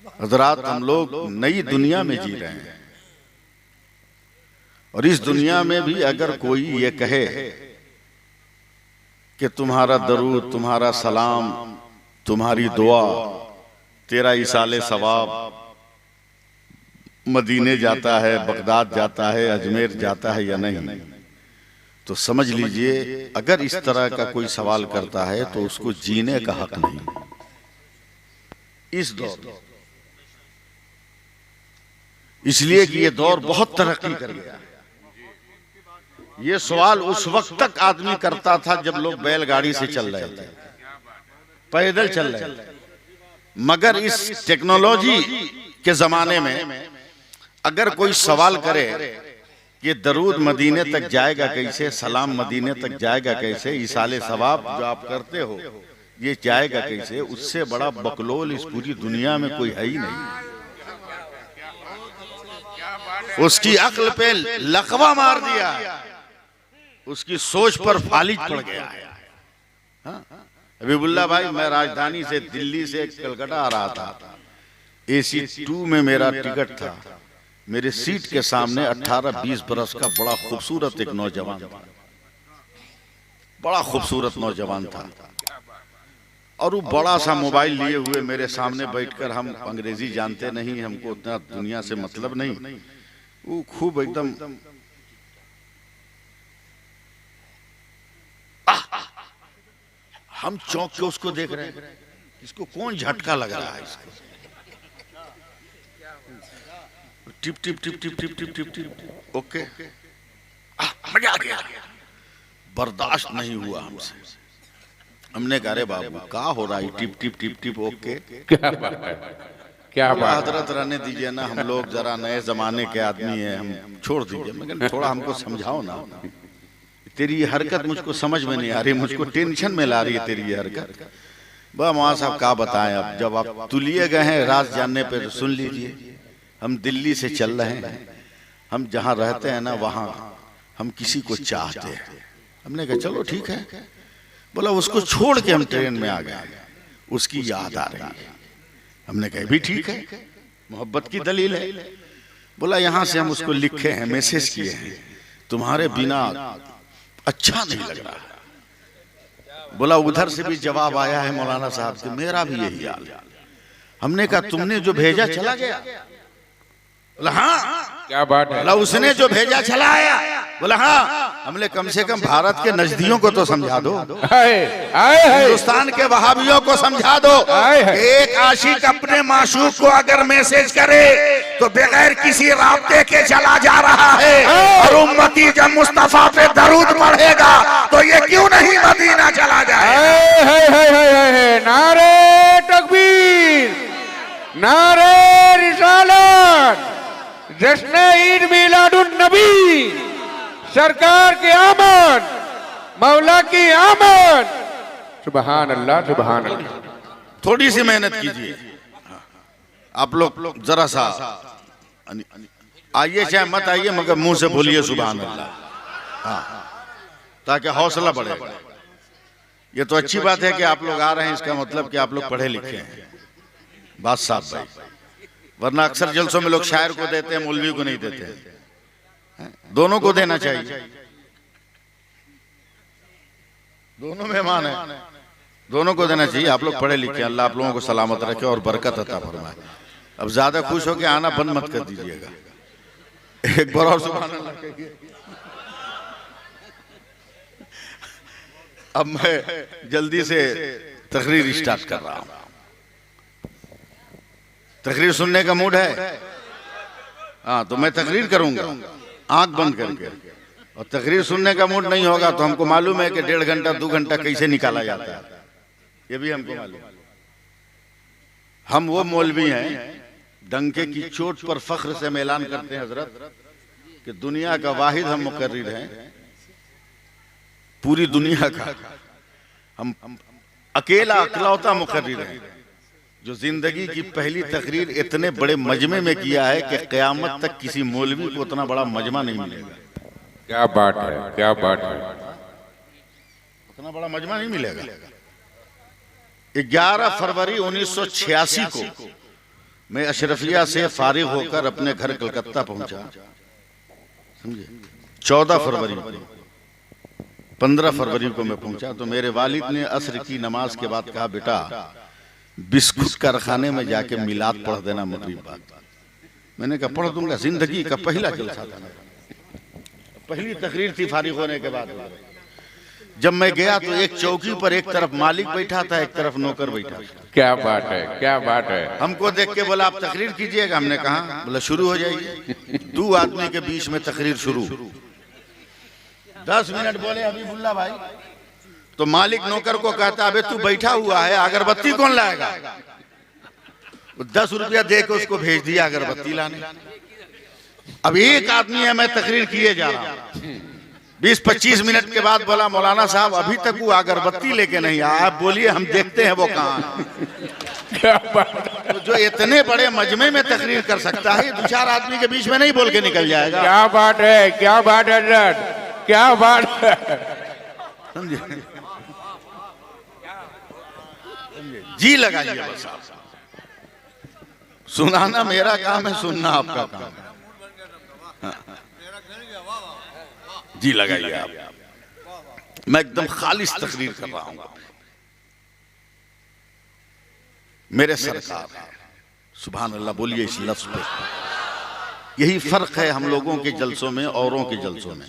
हजरात, हम लोग नई दुनिया में जी रहे हैं और इस दुनिया में भी अगर कोई ये कहे कि तुम्हारा दरूद, तुम्हारा सलाम, तुम्हारी दुआ, तेरा इसाले सवाब मदीने जाता है, बगदाद जाता है, अजमेर जाता है या नहीं, तो समझ लीजिए अगर इस तरह का कोई सवाल करता है तो उसको जीने का हक नहीं इस दौर में। इसलिए कि ये दौर बहुत तरक्की कर गया है। ये सवाल उस वक्त तक आदमी करता था जब लोग बैलगाड़ी से चल रहे थे, पैदल चल रहे थे, मगर इस टेक्नोलॉजी के जमाने में अगर कोई सवाल करे कि दरूद मदीने तक जाएगा कैसे, सलाम मदीने तक जाएगा कैसे, इसाले सवाब जो आप करते हो ये जाएगा कैसे, उससे बड़ा बकलोल इस पूरी दुनिया में कोई है ही नहीं। उसकी अक्ल पे लकवा मार दिया, उसकी सोच पर फालिज पड़ गया है। हाँ? हबीबुल्लाह भाई, मैं राजधानी से दिल्ली से कलकत्ता आ रहा था, AC 2 में मेरा टिकट था। मेरे सीट के सामने 18-20 बरस का बड़ा खूबसूरत एक नौजवान था, बड़ा खूबसूरत नौजवान था, और वो बड़ा सा मोबाइल लिए हुए मेरे सामने बैठकर, हम अंग्रेजी जानते नहीं, हमको उतना दुनिया से मतलब नहीं, वो खूब एकदम हम चौंक के उसको देख रहे हैं, इसको कौन झटका लग रहा है, इसको tip tip tip tip tip tip tip tip, okay, मजा आ गया, बर्दाश्त नहीं हुआ हमसे। हमने कहा अरे बाबू क्या हो रहा है, tip tip tip tip, okay, क्या बात है, क्या बात, हजरत रहने दीजिए ना, हम लोग जरा नए जमाने के आदमी हैं, हम छोड़ दीजिए, मगर थोड़ा हमको समझाओ ना, तेरी ये हरकत मुझको समझ में नहीं आ रही, मुझको टेंशन में ला रही है तेरी ये हरकत। वह मौलाना साहब क्या बताएं, अब जब आप तुलिए गए हैं राज जानने पे तो सुन लीजिए, हम दिल्ली से चल रहे हैं, हम जहाँ रहते हैं ना वहाँ हम किसी को चाहते हैं। हमने कहा चलो ठीक है, बोला उसको छोड़ के हम ट्रेन में आ गए, उसकी याद आ रही है। हमने कहा भी ठीक है, मोहब्बत की दलील है। बोला यहाँ से हम उसको लिखे हैं, मैसेज किए हैं, तुम्हारे बिना अच्छा नहीं लग रहा है। बोला उधर से भी जवाब आया है मौलाना साहब से, मेरा भी यही हाल है। हमने कहा तुमने जो भेजा चला गया? बोला हाँ। क्या बात है? बोला उसने जो भेजा चला आया? बोला हाँ। हमने कम से कम भारत के नजदियों को तो समझा दो, हिंदुस्तान के वहाबियों को समझा दो। एक आशिक अपने माशूक को अगर मैसेज करे तो बगैर किसी राब्ते के चला जा रहा है, और उम्मती जब मुस्तफा पे दरूद पढ़ेगा तो ये क्यों नहीं मदीना चला जाए। नारे तकबीर, नारे रिसालत, जश्न ईद मिलादुन नबी, सरकार की आमद, मौला की आमद, सुबहान अल्लाह, सुबहान अल्लाह। थोड़ी सी मेहनत कीजिए आप लोग, जरा सा आइए चाहे मत आइए, मगर मुंह से बोलिए सुबहान अल्लाह, हाँ, ताकि हौसला बढ़े। ये तो अच्छी बात है कि आप लोग आ रहे हैं, इसका मतलब कि आप लोग पढ़े लिखे हैं, बात साफ भाई। वरना अक्सर जलसों में लोग शायर को देते हैं, मौलवी को नहीं देते हैं। दोनों को देना चाहिए, दोनों मेहमान हैं, दोनों को देना चाहिए। आप लोग पढ़े लिखे, अल्लाह आप लोगों को सलामत रखे और बरकत अता फरमाए। अब ज्यादा खुश होकर आना बंद मत कर दीजिएगा, एक बार और सुभान अल्लाह कहिए। अब मैं जल्दी से तकरीर स्टार्ट कर रहा हूं। तकरीर सुनने का मूड है? हाँ, तो मैं तकरीर करूंगा आंख बंद करके, और तकरीर सुनने का मूड नहीं होगा तो हमको मालूम है कि 1.5 घंटा 2 घंटा कैसे निकाला जाता है, ये भी हमको मालूम। हम वो मौलवी हैं डंके की चोट पर फख्र से ऐलान करते हैं हजरत कि दुनिया का वाहिद हम मुकर्रिर हैं, पूरी दुनिया का हम अकेला अकलौता मुकर्रिर हैं जो जिंदगी की पहली तकरीर इतने बड़े मजमे में किया है कि क़यामत तक किसी मौलवी को उतना बड़ा मजमा नहीं मिलेगा। क्या बात है, क्या बात है, उतना बड़ा मजमा नहीं मिलेगा। 11 फरवरी 1986 को मैं अशरफिया से फारिग होकर अपने घर कलकत्ता पहुंचा, समझे, 14 फरवरी को। 15 फरवरी को मैं पहुंचा तो मेरे वालिद ने असर की नमाज के बाद कहा, बेटा बिस्कुट कारखाने में जाके मिलाद पढ़ देना मगरिब बाद। मैंने कहा पढ़ दूंगा, जिंदगी का पहला जलसा था, पहली तकरीर थी फारिग होने के बाद। जब मैं गया तो एक चौकी पर एक तरफ मालिक बैठा था, एक तरफ नौकर बैठा था। क्या बात है, क्या बात है। हमको देख के बोला, आप तकरीर कीजिएगा। हमने कहा, बोला शुरू हो जाएगी। 2 आदमी के बीच में तकरीर शुरू। 10 मिनट बोले हबीबुल्लाह भाई, तो मालिक नौकर को कहता, अबे तू बैठा हुआ है, अगरबत्ती कौन लाएगा? 10 रुपया दे के उसको भेज दिया अगरबत्ती लाने। अब एक आदमी है, मैं तकरीर किए जा रहा हूं। 20-25 मिनट के बाद बोला, मौलाना साहब अभी तक वो अगरबत्ती लेके नहीं आया, आप बोलिए हम देखते हैं वो कहाँ। क्या बात है। तो जो इतने बड़े मजमे में तकरीर कर सकता है, 2-4 आदमी के बीच में नहीं बोल के निकल जाएगा। क्या बात है, क्या बात है सर, क्या बात है। समझे, जी लगाइए बस। आप सुनाना मेरा काम है, सुनना आपका काम है। हाँ। जी लगाइए आप। मैं एकदम खालिस तकरीर कर रहा हूं। मेरे सरकार, सुभान अल्लाह बोलिए इस लफ्ज पे। यही फर्क है हम लोगों के जलसों में औरों के जलसों में।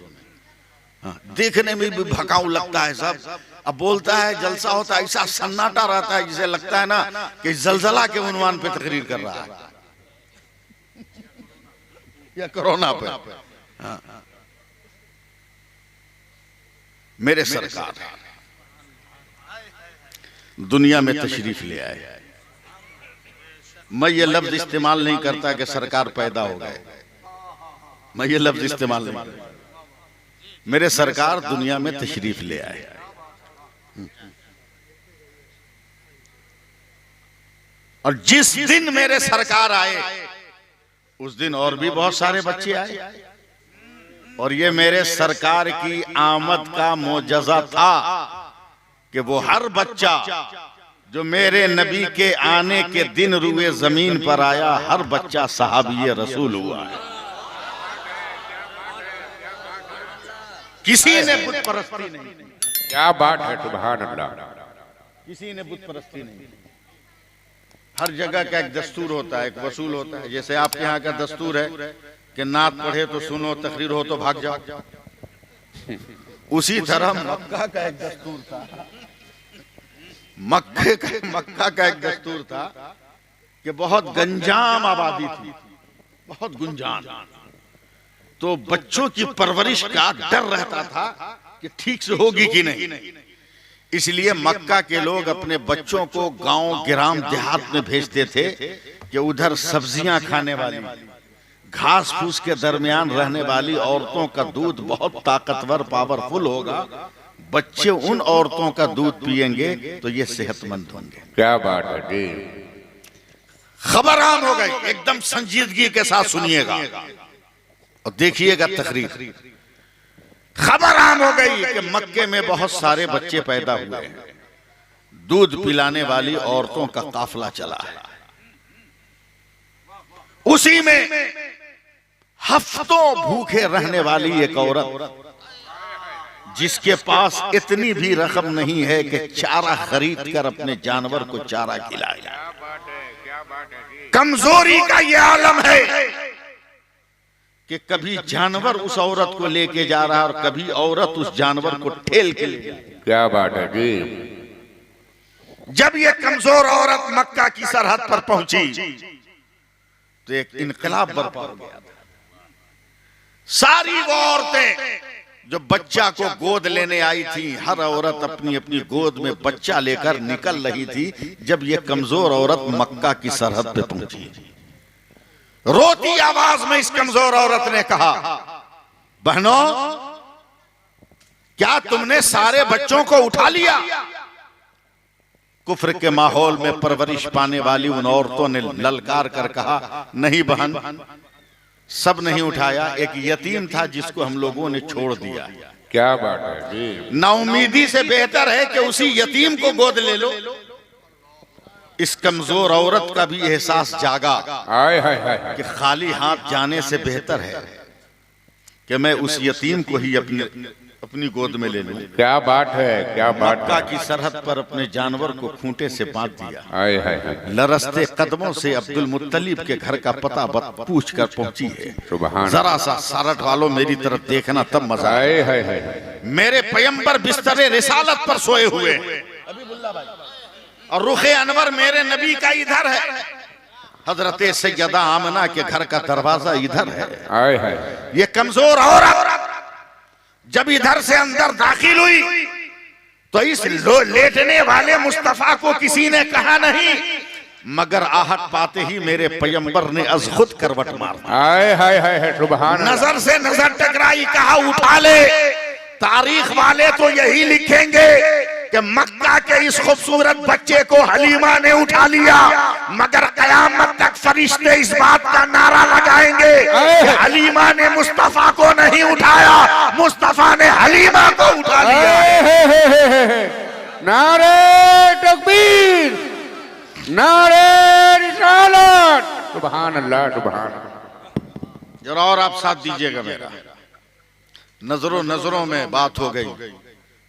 हाँ, देखने में भी भकाऊ लगता है सब। अब बोलता है जलसा होता है, ऐसा सन्नाटा रहता है जिसे लगता है ना कि जलजला के उन्वान पे तकरीर कर रहा है या कोरोना पे। हाँ। मेरे सरकार दुनिया में तशरीफ ले आए। मैं ये लफ्ज इस्तेमाल नहीं करता कि सरकार पैदा हो गए, मैं ये लफ्ज इस्तेमाल नहीं करता। मेरे सरकार दुनिया में तशरीफ ले आए। और जिस दिन मेरे सरकार आए उस दिन और भी बहुत सारे बच्चे आए। और ये मेरे सरकार की आमद का मोजज़ा था कि वो हर बच्चा जो मेरे नबी के आने के दिन रुए जमीन पर आया, हर बच्चा सहाबी रसूल हुआ है। किसी ने बुत परस्ती नहीं। क्या बात है, सुभान अल्लाह। किसी ने बुत परस्ती नहीं। हर जगह का एक दस्तूर होता है, एक वसूल होता है। जैसे आपके यहाँ का दस्तूर है कि नात पढ़े तो सुनो, तकरीर हो तो भाग जाओ, उसी तरह मक्का का एक दस्तूर था। मक्का का एक दस्तूर था कि बहुत गंजाम आबादी थी, बहुत गुंजान। तो बच्चों की परवरिश का डर रहता था कि ठीक से होगी कि नहीं। इसलिए मक्का के लोग अपने बच्चों को गांव गिराम देहात में भेजते थे कि उधर सब्जियां खाने वाली, घास फूस के दरमियान रहने वाली औरतों का दूध बहुत ताकतवर, पावरफुल होगा। बच्चे उन औरतों का दूध पिएंगे तो ये सेहतमंद होंगे। क्या बात है जी। खबर आम हो गई, एकदम संजीदगी के साथ सुनिएगा और देखिएगा तकरीर। खबर आम हो गई कि मक्के में बहुत सारे बच्चे पैदा हुए हैं। दूध पिलाने वाली औरतों का काफिला चला है। उसी में हफ्तों भूखे रहने वाली एक औरत, जिसके पास इतनी भी रकम नहीं है कि चारा खरीद कर अपने जानवर को चारा खिलाए। कमजोरी का ये आलम है कि कभी जानवर उस औरत को लेके जा रहा है और कभी औरत उस जानवर को ठेल के ले। क्या बात है जी। जब ये कमजोर औरत मक्का की सरहद पर पहुंची तो एक इनकलाब बर्पा हो गया था। सारी वो औरतें जो बच्चा को गोद लेने आई थी, हर औरत अपनी अपनी गोद में बच्चा लेकर निकल रही थी। जब ये कमजोर औरत मक्का की सरहद पे पहुंची, रोती आवाज में इस कमजोर औरत ने कहा, बहनों क्या तुमने सारे बच्चों को उठा लिया? कुफ्र के माहौल में परवरिश पाने वाली उन औरतों ने ललकार कर कहा, नहीं बहन, सब नहीं उठाया, एक यतीम था जिसको हम लोगों ने छोड़ दिया। क्या बात है जी। नाउमीदी से बेहतर है कि उसी यतीम को गोद ले लो। इस कमजोर औरत का भी एहसास जागा हाय हाय हाय कि खाली हाथ जाने से बेहतर है कि मैं उस यतीम को ही अपनी गोद में ले लूं। क्या बात है, क्या बात मक्का है। की सरहद पर अपने जानवर को खूंटे से बांध दिया। हाय हाय हाय लरसते कदमों से अब्दुल मुत्तलिब के घर का पता पूछ कर पहुंची है। सुभान जरा सा सारठ वालों मेरी तरफ देखना, तब मजा आए। हाय हाय हाय। मेरे पैगंबर बिस्तरे रिसालत पर सोए हुए और रुखे अनवर मेरे नबी का इधर है। हजरत सैयदा आमना के घर का दरवाजा इधर है। हाय हाय। ये कमजोर औरत जब इधर से अंदर दाखिल हुई तो इस लेटने वाले मुस्तफा को किसी ने कहा नहीं, मगर आहट पाते ही मेरे पैगंबर ने अज खुद करवट मार दी। हाय हाय हाय। सुभान नजर से नजर टकराई, कहा उठा ले। तारीख वाले तो यही लिखेंगे कि मक्का के इस खूबसूरत बच्चे को हलीमा ने उठा लिया, मगर कयामत तक फरिश्ते इस बात का नारा लगाएंगे कि हलीमा ने मुस्तफा को नहीं उठाया, मुस्तफा ने हलीमा को उठा लिया। नारे तकबीर, नारे रिसालत। सुभान अल्लाह, सुभान। जरा और आप साथ दीजिएगा मेरा। नजरों नजरों में बात हो गई,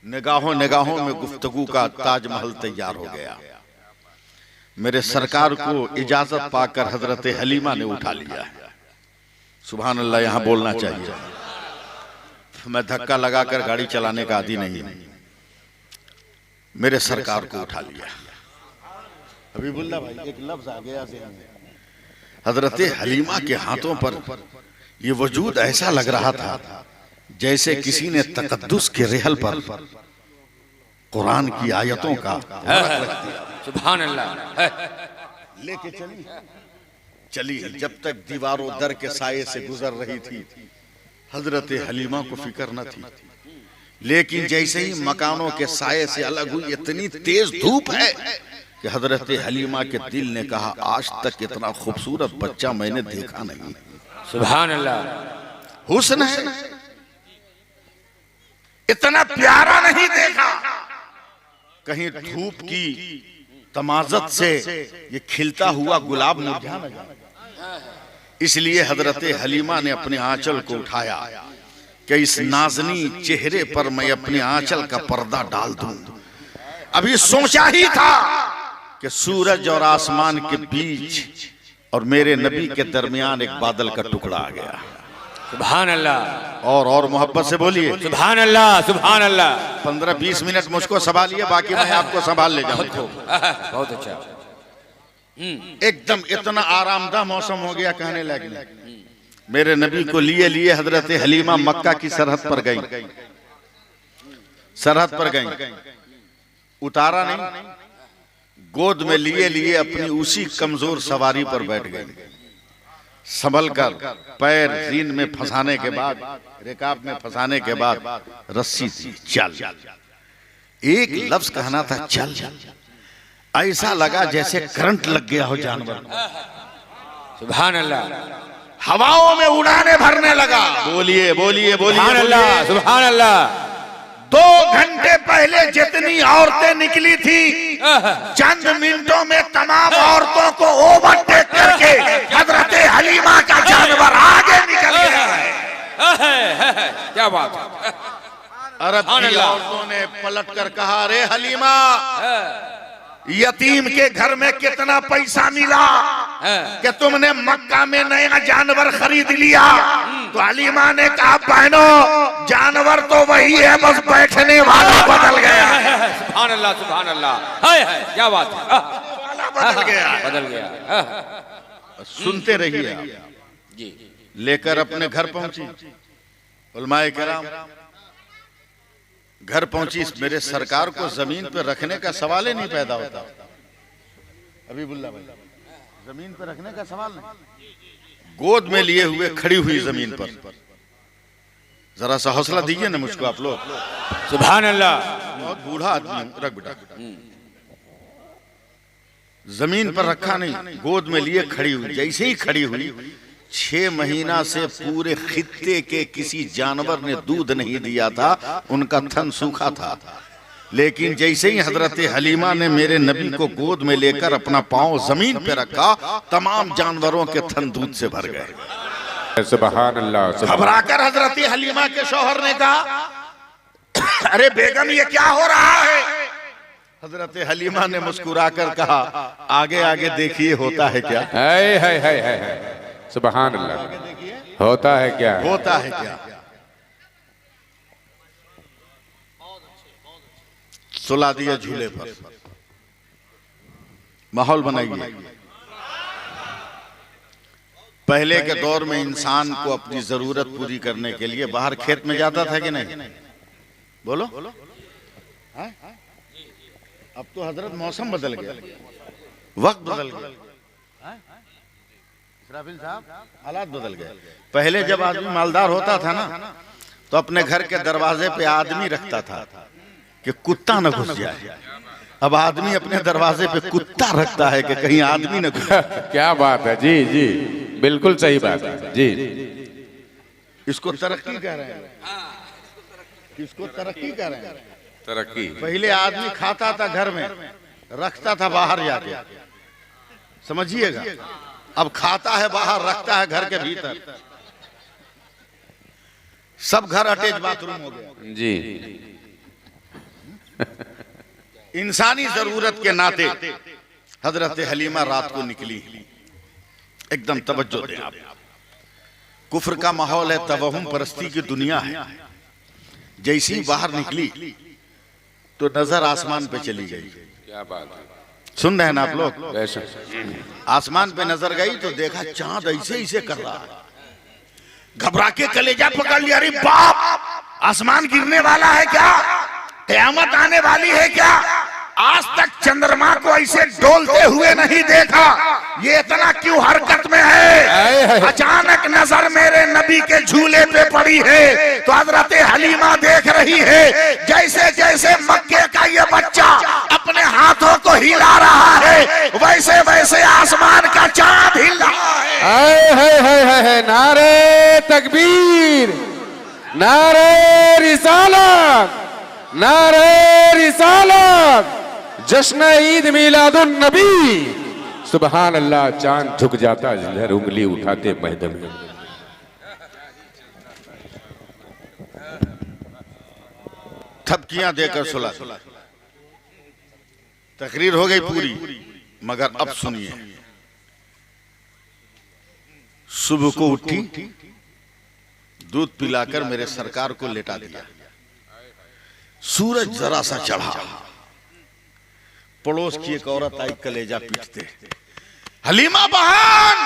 निगाहों निगाहों में गुफ्तगू का ताजमहल तैयार हो गया। मेरे सरकार को इजाजत पाकर हजरत हलीमा ने उठा लिया। सुभान अल्लाह, यहां बोलना चाहिए। मैं धक्का लगाकर गाड़ी चलाने का आदी नहीं। मेरे सरकार को उठा लिया। हबीबुल्लाह भाई, एक लफ्ज आ गया हजरत हलीमा के हाथों पर ये वजूद ऐसा लग रहा था जैसे किसी ने तकद्दुस के रेहल पर कुरान की आयतों का सुभान अल्लाह। लेके चली। जब तक दीवारों दर के साये से गुजर रही थी हजरत हलीमा को फिक्र न थी, लेकिन जैसे ही मकानों के साये से अलग हुई, इतनी तेज धूप है कि हजरत हलीमा के दिल ने कहा, आज तक इतना खूबसूरत बच्चा मैंने देखा नहीं। सुभान अल्लाह। हुस्न है, इतना प्यारा नहीं देखा। कहीं धूप की तमाजत से ये खिलता हुआ गुलाब मुरझा न जाए। इसलिए हजरत हलीमा ने अपने आंचल को उठाया कि इस नाजनी चेहरे पर मैं अपने आंचल का पर्दा डाल दूं। अभी सोचा ही था कि सूरज और आसमान के बीच और मेरे नबी के दरमियान एक बादल का टुकड़ा आ गया। सुभान अल्लाह। और मोहब्बत से बोलिए सुभान अल्लाह, सुभान अल्लाह। 15-20 मिनट मुझको संभालिए, बाकी मैं आपको संभाल ले जाऊंगा। बहुत अच्छा। एकदम इतना आरामदायक मौसम हो गया, कहने लगे। मेरे नबी को लिए लिए हजरत हलीमा मक्का की सरहद पर गई। सरहद पर गई, उतारा नहीं, गोद में लिए लिए अपनी उसी कमजोर सवारी पर बैठ गई। संभल कर पैर जीन में फंसाने के बाद, रिकाब में फंसाने के बाद रस्सी थी, चल। एक लफ्ज कहना था, चल। ऐसा लगा जैसे करंट लग गया हो जानवर को। सुभान अल्लाह। हवाओं में उड़ाने भरने लगा। बोलिए बोलिए बोलिए सुभान अल्लाह, सुभान अल्लाह। 2 घंटे पहले जितनी औरतें निकली थी, चंद मिनटों में तमाम औरतों को ओवरटेक करके हजरत हलीमा का जानवर आगे निकल गया है। क्या बात है। अरब की औरतों ने पलट कर कहा, अरे हलीमा, यतीम के घर में कितना पैसा मिला कि तुमने मक्का में नया जानवर खरीद लिया? तो हलीमा ने कहा, बहनों, जानवर तो वही है, बस बैठने वाला बदल गया। सुभान अल्लाह, सुभान अल्लाह। हाय हाय, क्या बात है। बदल गया, बदल गया। सुनते रहिए जी। लेकर अपने घर पहुंची उलमाए किराम। घर पहुंची, मेरे सरकार को जमीन पर रखने का सवाल ही नहीं पैदा होता। हबीबुल्लाह भाई, जमीन पर रखने का सवाल नहीं, गोद में लिए हुए खड़ी हुई जमीन पर। जरा सा हौसला दीजिए ना मुझको आप लोग। सुभान अल्लाह। बहुत बूढ़ा आदमी हूं, रख बेटा। जमीन पर रखा नहीं, गोद में लिए खड़ी हुई। जैसे ही खड़ी हुई, 6 महीना से पूरे खित्ते के किसी जानवर ने दूध नहीं दिया था, उनका थन सूखा था, लेकिन जैसे ही हजरत हलीमा ने मेरे नबी को गोद में लेकर अपना पांव जमीन पे रखा, तमाम जानवरों के थन दूध से भर गए। सुभान अल्लाह। घबराकर हजरत हलीमा के शौहर ने कहा, अरे बेगम ये क्या हो रहा है? हजरत हलीमा ने मुस्कुराकर कहा, आगे आगे देखिए होता है क्या। है सुभान अल्लाह। होता है क्या? होता है क्या? सुला दिया झूले पर, माहौल बनाइए। पहले के दौर में इंसान को अपनी जरूरत पूरी करने के लिए बाहर खेत में जाता था कि नहीं? बोलो। अब तो हजरत मौसम बदल गया, वक्त बदल गया, इस्राफिल साहब हालात बदल गए। पहले जब आदमी मालदार होता था ना, तो अपने घर के दरवाजे पे आदमी रखता था कि कुत्ता न घुस जाए। अब आदमी अपने दरवाजे पे कुत्ता रखता है कि कहीं आदमी न घुस। क्या बात है जी जी, बिल्कुल सही बात है जी। इसको तरक्की कह रहे हैं, इसको तरक्की कह रहे हैं। तरक्की। पहले आदमी खाता था घर में, रखता था बाहर जाके, समझिएगा। अब खाता है बाहर, रखता है घर के भीतर। सब घर अटैच बाथरूम हो गया जी। इंसानी जरूरत के नाते हजरत हलीमा रात को निकली। एकदम तवज्जो दें आप, कुफ्र का माहौल है, तवहुम परस्ती की दुनिया है। जैसी बाहर निकली तो नजर आसमान पे चली गई। क्या बात है, सुन रहे हैं ना आप लोग? आसमान पे नजर गई तो देखा चांद ऐसे ऐसे कर रहा है। घबरा के कलेजा पकड़ लिया, अरे बाप, आसमान गिरने वाला है क्या? कयामत आने वाली है क्या? आज तक चंद्रमा को ऐसे डोलते हुए नहीं देखा, ये इतना क्यों हरकत में है? अचानक नजर मेरे नबी के झूले पे पड़ी है तो हजरत हलीमा देख रही है जैसे जैसे मक्के का ये बच्चा अपने हाथों को हिला रहा है, वैसे वैसे आसमान का चांद हिल रहा है। नारे तकबीर, नारे रिसालत, नारे रिसालत, जश्न ईद मिलादुन नबी। सुभान अल्लाह। चांद झुक जाता जिधर उंगली उठाते महदम में। थपकियां देकर सुला। तकरीर हो गई पूरी, मगर अब सुनिए। सुबह को उठी, दूध पिलाकर मेरे सरकार को लेटा दिया। सूरज जरा सा चढ़ा, पड़ोस की एक औरत आई कलेजा पीटते, हलीमा बहन,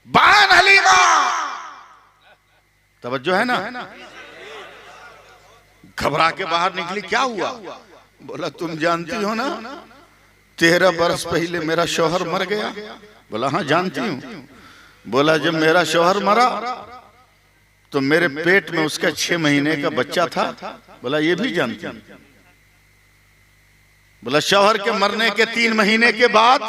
बहन हलीमा। तवज्जो है ना? घबरा के बाहर निकली, क्या हुआ? बोला तुम जानती हो ना 13 बरस पहले मेरा शौहर मर गया। बोला हाँ जानती हूँ। बोला जब मेरा शौहर मरा तो मेरे पेट में उसका 6 महीने का बच्चा था। बोला ये भी जानती हूँ। बोला शौहर के मरने के 3 महीने के बाद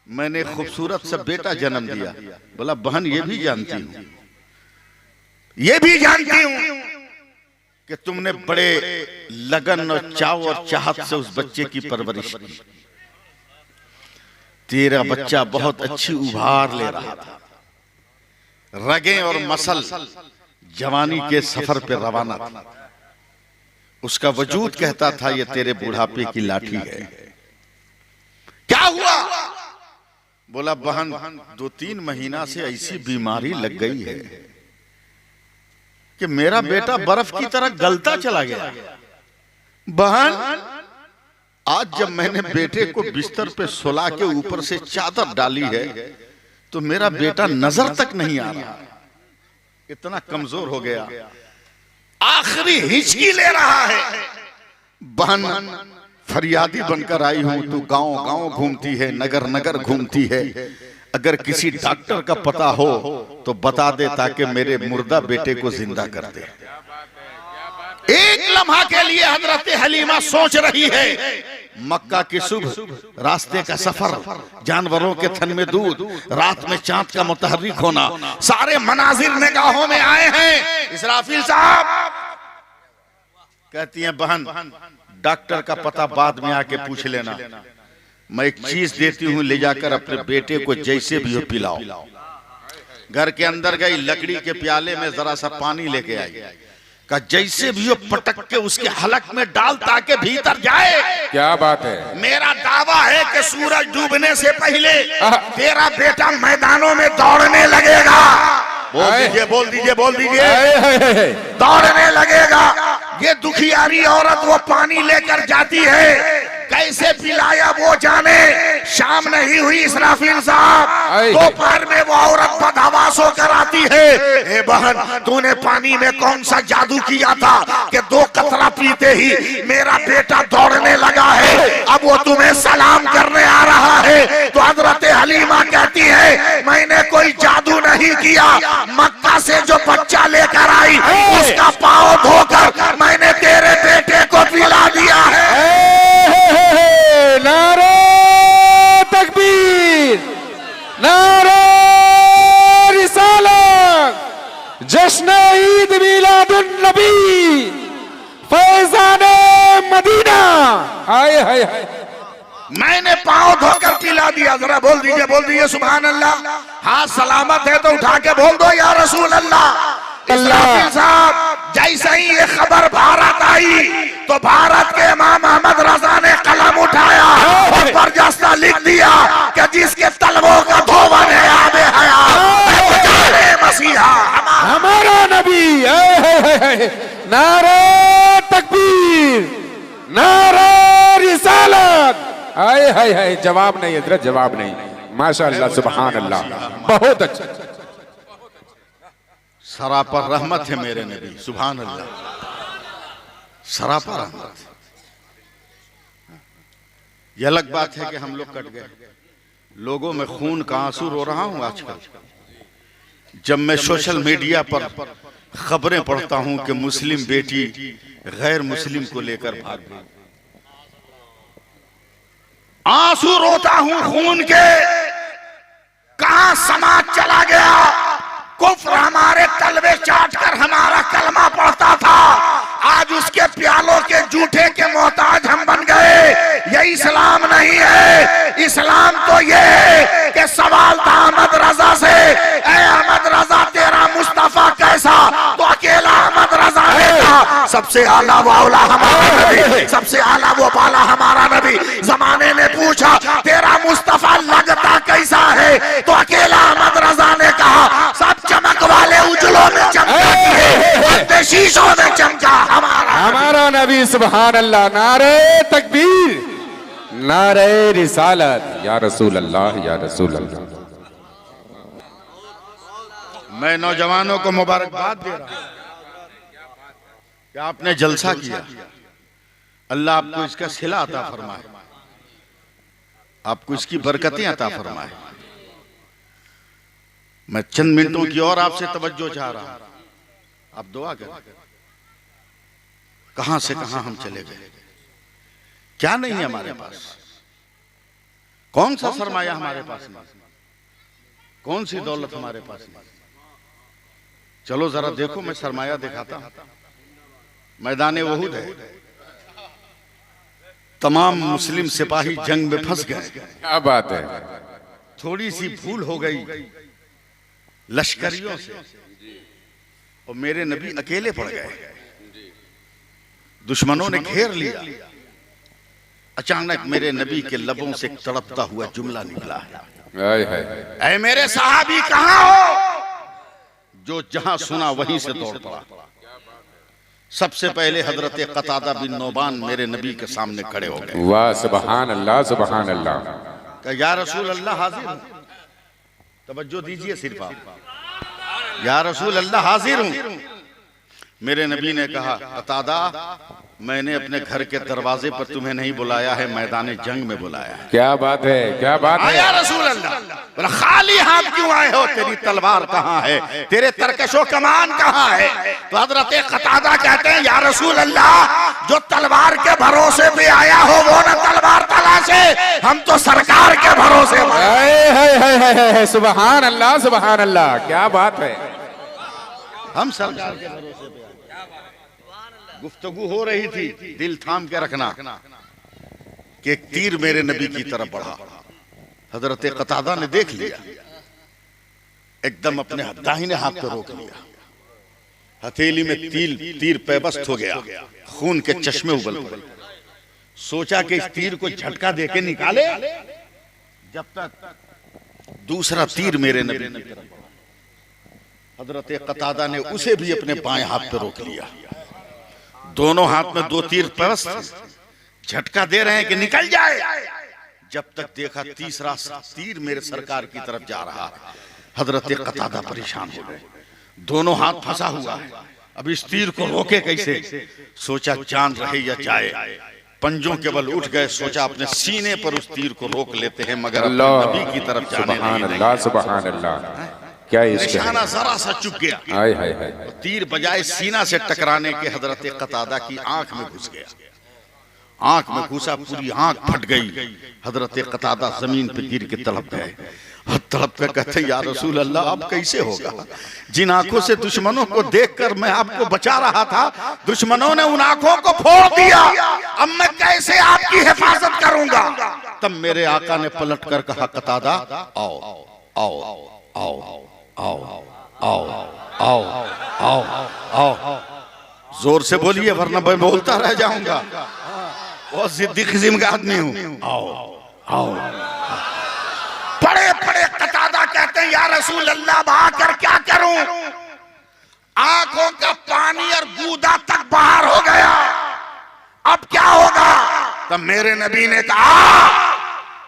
मैंने खूबसूरत सा बेटा जन्म दिया। बोला बहन ये भी जानती हूँ, ये भी जानती हूँ कि तुमने बड़े लगन और चाव और चाहत से उस बच्चे की परवरिश की। तेरा बच्चा बहुत अच्छी उभार ले रहा था, रगें और मसल जवानी के सफर पे रवाना था। उसका वजूद कहता था ये तेरे बुढ़ापे की लाठी है। क्या हुआ? बोला बहन 2-3 महीना से ऐसी बीमारी लग गई है कि मेरा बेटा बर्फ की तरह गलता चला गया। बहन आज जब मैंने बेटे को बिस्तर पे सुला के ऊपर से चादर डाली है तो मेरा बेटा नजर तक नहीं आ रहा, इतना कमजोर हो गया, आखिरी हिचकी ले रहा है। बहन फरियादी बनकर आई हूं, तू गांव गांव घूमती है, नगर नगर घूमती है, अगर किसी डॉक्टर का पता हो तो बता दे ताकि मेरे मुर्दा बेटे को जिंदा कर दे। एक लम्हा के लिए हजरत हलीमा सोच रही है। मक्का की सुबह, रास्ते का सफर, जानवरों के थन में दूध, रात में चांद का मुतहर्रिक होना, सारे मनाजिर निगाहों में आए हैं। इसराफिल साहब कहती हैं बहन डॉक्टर का पता बाद में आके पूछ लेना, मैं एक चीज देती हूँ, ले जाकर अपने बेटे को जैसे भी हो पिलाओ। घर के अंदर गई, लकड़ी के प्याले में जरा सा पानी लेके आई, का जैसे भी हो पटक के उसके हलक में डाल ताकि भीतर जाए। क्या बात है। मेरा दावा है कि सूरज डूबने से पहले तेरा बेटा मैदानों में दौड़ने लगेगा। बोल दीजिए, बोल दीजिए, बोल दीजिए, दौड़ने लगेगा। ये दुखियारी औरत वो पानी लेकर जाती है, कैसे पिलाया वो जाने। शाम नहीं हुई इसराफिल साहब, दोपहर में वो औरत बदहवास होकर आती है। ए बहन, तूने पानी में कौन सा जादू किया था कि 2 कतरा पीते ही मेरा बेटा दौड़ने लगा है। अब वो तुम्हें सलाम करने आ रहा है। तो हजरत हलीमा कहती है मैंने कोई जादू नहीं किया, मक्का से जो बच्चा लेकर आई उसका पाँव धोकर मैंने तेरे बेटे को पिला दिया है। नारे तकबीर, नारे रिसालत, जश्न ईद मिलादुन नबी, फैजाने मदीना। हाय हाय हाय, मैंने पाँव धोकर पिला दिया। जरा बोल दीजिए सुभान अल्लाह। हाँ सलामत है तो उठा के बोल दो या रसूल अल्लाह। इसराफिल साहब, जैसे ही ये खबर भारत आई तो भारत के इमाम अहमद रजा ने कलम उठाया और बर्जस्ता लिख दिया कि जिसके तलवों का धोवन है आबे हयात मसीहा हमारा नबी। नारे तकबीर, नारे रिसालत। हाय हाय हाय, जवाब नहीं हजरत, जवाब नहीं। माशाअल्लाह, सुभान अल्लाह, बहुत अच्छा। सरापर रहमत है मेरे नबी, सुभान अल्लाह, सरापर रहमत। ये अलग बात है कि हम लोग कट गए, लोगों में खून का आंसू रो रहा हूं आजकल। जब मैं सोशल मीडिया पर खबरें पढ़ता हूं कि मुस्लिम बेटी गैर मुस्लिम को लेकर भाग गई, आंसू रोता हूं खून के। कहां समाज चला गया। कुफ्र हमारे तलवे चाट कर हमारा कलमा पढ़ता था, आज उसके प्यालों के जूठे के मोहताज हम बन गए। ये इस्लाम नहीं है। इस्लाम तो ये है कि सवाल था अहमद रजा से, ए अहमद रजा तेरा मुस्तफा कैसा, तो अकेला अहमद रजा ने कहा सबसे आला वो औला हमारा नबी, सबसे आला वो बाला हमारा नबी। जमाने ने पूछा तेरा मुस्तफा लगता कैसा है, तो अकेला अहमद रजा ने कहा सब चमक वाले उजलों में चमकती है, शीशों में चमका हमारा नबी। सुभान अल्लाह, नारे तकबीर, नारे रिसालत, या रसूल अल्लाह, या रसूल अल्लाह। मैं नौजवानों को मुबारकबाद दे रहा हूं कि आपने जलसा किया। अल्लाह आपको इसका सिला अता फरमाए, आपको इसकी बरकतें अता फरमाए। मैं चंद मिनटों की और आपसे तवज्जो चाह रहा हूं, आप दुआ करें। कहां से कहां हम चले गए, क्या नहीं है हमारे पास, कौन सा सरमाया हमारे पास नहीं, कौन सी दौलत हमारे पास नहीं। चलो जरा देखो, मैं सरमाया दिखाता हूं। मैदान वहूद है, तमाम मुस्लिम सिपाही जंग में फंस गए। क्या बात है। थोड़ी सी भूल हो गई लश्करियों से और मेरे नबी अकेले पड़ गए। दुश्मनों ने घेर लिया। अचानक मेरे नबी के लबों से एक तड़पता हुआ जुमला निकला है, ऐ मेरे सहाबी कहां हो। जो जहां सुना वहीं से दौड़ पड़ा। सबसे पहले हजरत कतादा बिन नौबान मेरे नबी के सामने खड़े हो गए। वाह, सुभान अल्लाह, सुभान अल्लाह। कहा या रसूल अल्लाह हाजिर हूं। तवज्जो दीजिए सिर्फ आप, या रसूल अल्लाह हाजिर हूं। मेरे नबी ने कहा कतादा, मैंने अपने घर के दरवाजे पर तुम्हें नहीं बुलाया है, मैदान जंग में बुलाया है। क्या बात है, क्या बात है। या रसूल अल्लाह, बोला खाली हाथ क्यों आए हो, तेरी तलवार कहाँ है, तेरे तरकशो कमान कहाँ है। तो हजरत कतादा कहते हैं या रसूल अल्लाह, जो तलवार के भरोसे पे आया हो वो ना तलवार तलाशे, हम तो सरकार के भरोसे। सुभान अल्लाह, सुभान अल्लाह, क्या बात है। हम सरकार के भरोसे पे। गुफ्तगू हो रही थी, दिल थाम के रखना कि एक तीर मेरे नबी की तरफ बढ़ा। हजरत कतादा ने देख लिया, एकदम अपने दाहिने हाथ पे रोक लिया। हथेली में तीर पैबस्त हो गया, खून के चश्मे उबल पड़े। सोचा कि इस तीर को झटका देके निकाले, जब तक दूसरा तीर मेरे नबी की तरफ बढ़ा। हजरत कतादा ने उसे भी अपने बाएं हाथ पे रोक लिया। दोनों हाथ में 2 तीर पैबस्त, झटका दे रहे हैं कि निकल जाए, जब तक देखा तीसरा तीर मेरे सरकार की तरफ जा रहा है। हजरत कतादा परेशान हो गए, दोनों हाथ फंसा हुआ है, अब इस तीर को रोके कैसे। सोचा जान रहे या जाए, पंजों के बल उठ गए। सोचा अपने सीने पर उस तीर को रोक लेते हैं, मगर अपने नबी की तरफ जाने नहीं। सुभान अल्लाह, क्या निशाना जरा सा चुक गया, हाय हाय हाय, तीर बजाय सीना से टकराने के हजरत कतादा की आंख में घुस गया। आंख में घुसा, पूरी आंख फट गई। हजरत कतादा जमीन पे गिर के तड़प गए। तड़प के कहते या रसूल अल्लाह, अब कैसे होगा? जिन आंखों से दुश्मनों को देखकर मैं आपको बचा रहा था, दुश्मनों ने उन आंखों को फोड़ दिया। अब मैं कैसे आपकी हिफाजत करूंगा? तब मेरे आका ने पलट कर कहा, कतादा आओ आओ आओ आओ आओ आओ आओ आओ, जोर से बोलिए वरना मैं बोलता रह जाऊंगा। बहुत जिद्दी किस्म का आदमी हूं। आओ आओ। बड़े बड़े कतादा कहते हैं या रसूल अल्लाह, बहाकर क्या करूं? आंखों का पानी और गूदा तक बाहर हो गया, अब क्या होगा? तब मेरे नबी ने कहा,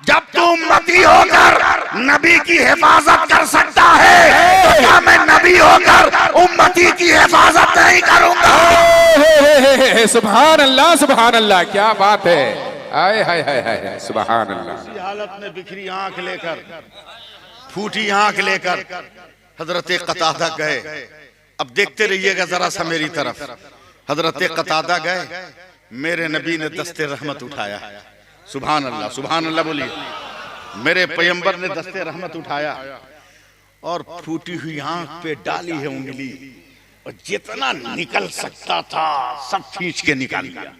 जब तू उम्मती होकर नबी की हिफाजत कर सकता है, तो क्या मैं नबी होकर उम्मती की हिफाजत नहीं करूंगा? सुभान अल्लाह, सुभान अल्लाह, क्या बात है। आय हाय हाय हाय, सुभान अल्लाह। इसी हालत में बिखरी आंख लेकर, फूटी आंख लेकर हजरत कतादा गए। अब देखते रहिएगा जरा सा मेरी तरफ। हजरत कतादा गए, मेरे नबी ने दस्ते रहमत उठाया। सुभान अल्लाह, सुभान अल्लाह बोलिए। मेरे पैगंबर ने दस्ते रहमत उठाया और फूटी हुई आंख पे डाली है उंगली, और जितना निकल सकता था सब खींच के निकाल लिया,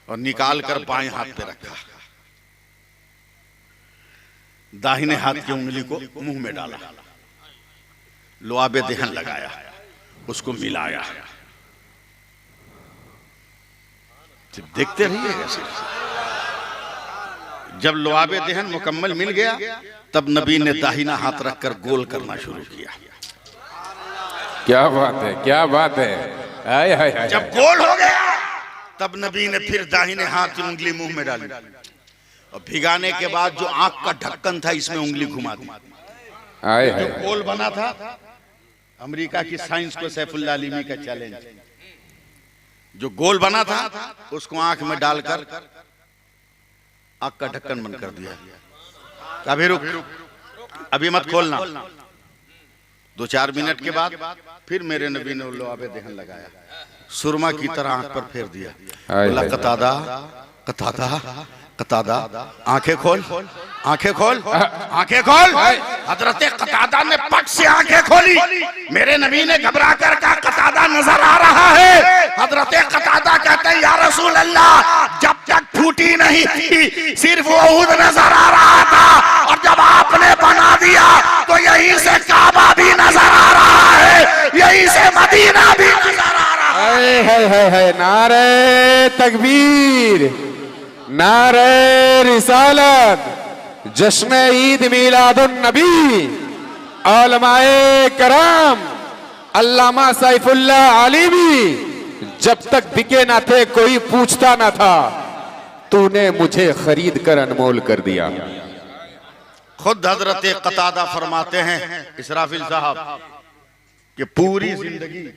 और निकाल कर बाएं हाथ पे रखा। दाहिने हाथ की उंगली को मुंह में डाला, लुआबे दहन लगाया, उसको मिलाया। देखते रहिएगा। जब लुआबे दहन मुकम्मल मिल गया, तब नबी ने दाहिना हाथ रखकर गोल करना शुरू किया। क्या बात है, क्या बात है। आय हाय हाय। जब गोल हो गया, तब नबी ने फिर दाहिने हाथ की उंगली मुंह में डाली, और भिगाने के बाद जो आंख का ढक्कन था इसमें उंगली घुमा दी। आय हाय। जो गोल बना था, अमेरिका की साइंस को सैफुल्लाह अलीमी का चैलेंज, जो गोल बना था उसको आंख में डालकर आंख का ढक्कन बंद कर दिया। अभी रुक, अभी मत खोलना। 2-4 मिनट के बाद फिर मेरे नबी ने लुआबे दहन लगाया, सुरमा की तरह आंख पर फेर दिया। बोला कतादा कतादा कतादा, आंखें खोल, आंखें खोल, आंखें खोल। हजरत कतादा ने पट से आंखें खोली। मेरे नबी ने घबरा कर कहा, कतादा नजर आ रहा है। हजरत कतादा कहते हैं या रसूल अल्लाह, जब तक फूटी नहीं थी सिर्फ वहूद नजर आ रहा था, और जब आपने बना दिया तो यहीं से काबा भी नजर आ रहा है, यहीं से मदीना भी नजर आ रहा है। हाय हाय हाय हाय, नारे तकबीर, नारे रिसालत, जश्न ईद मिलादुन नबी, उलमाए कराम, अल्लामा सैफुल्लाह आलिमी जब तक बिके ना थे कोई पूछता ना था, तूने मुझे खरीद कर अनमोल कर दिया। खुद हजरत कतादा फरमाते हैं इसराफिल साहब कि पूरी जिंदगी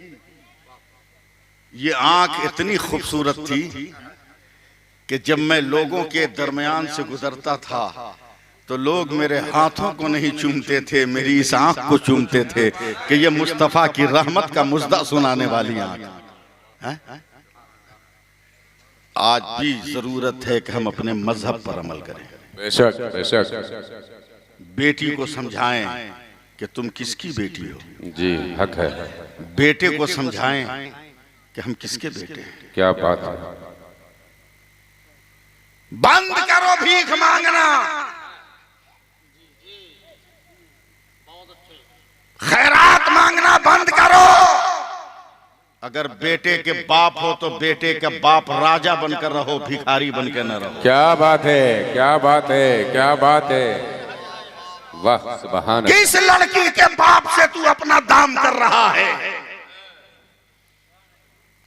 ये आंख इतनी खूबसूरत थी कि जब मैं लोगों के दरमियान से गुजरता था तो लोग मेरे हाथों को नहीं चूमते थे, मेरी इस आंख को चूमते थे कि ये मुस्तफा की रहमत का मुजदा सुनाने वाली आंख है। आज भी जरूरत है कि हम अपने मजहब पर अमल करें। बेशक बेशक। बेटी को समझाएं कि तुम किसकी बेटी हो। जी हक है। बेटे को समझाएं कि हम किसके बेटे हैं। क्या बात है। बंद करो भीख मांगना, खैरात मांगना बंद करो। अगर बेटे के बाप हो तो बेटे का बाप राजा बनकर रहो, भिखारी बनकर न रहो। क्या बात है, क्या बात है, क्या बात है। वाह सुभान अल्लाह। किस लड़की के बाप से तू अपना दाम कर रहा है?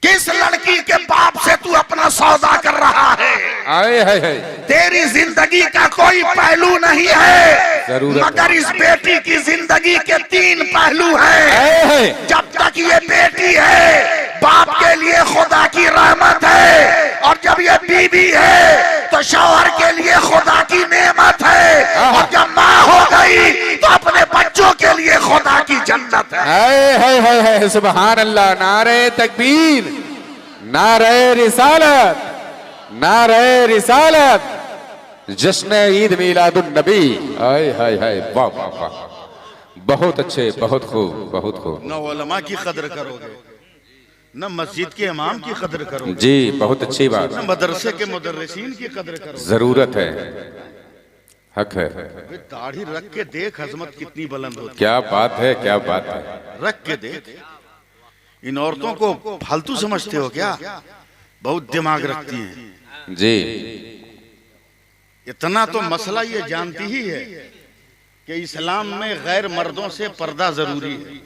किस लड़की के बाप से तू अपना सौदा कर रहा है? आए है। तेरी जिंदगी का कोई पहलू नहीं है, जरूरत मगर इस बेटी की जिंदगी के 3 पहलू हैं। जब तक ये बेटी है, बाप के लिए खुदा की रहमत है, और जब ये बीबी है तो शौहर के लिए खुदा की नेमत है, और जब माँ हो गई तो अपने बच्चों के लिए खुदा की जन्नत है। सुभान अल्लाह। नारे तकबीर, नारे रिसालत, नारे रिसालत, जश्न ईद मिलादुन नबी। हाय हाय हाय, वाह वाह वाह, बहुत अच्छे, बहुत खूब, बहुत खूब। न उलमा की कदर करोगे, न मस्जिद के इमाम की कदर करोगे जी, बहुत अच्छी बात। न मदरसे के मुदर्रिसीन की कदर करोगे। जरूरत है, हक है। दाढ़ी रख के देख अजमत कितनी बुलंद होती है। क्या बात है, क्या बात है। रख के देख। इन औरतों को फालतू समझते हो क्या? बहुत दिमाग रखती हैं जी। इतना तो मसला ये जानती ही है कि इस्लाम में गैर मर्दों से पर्दा जरूरी है।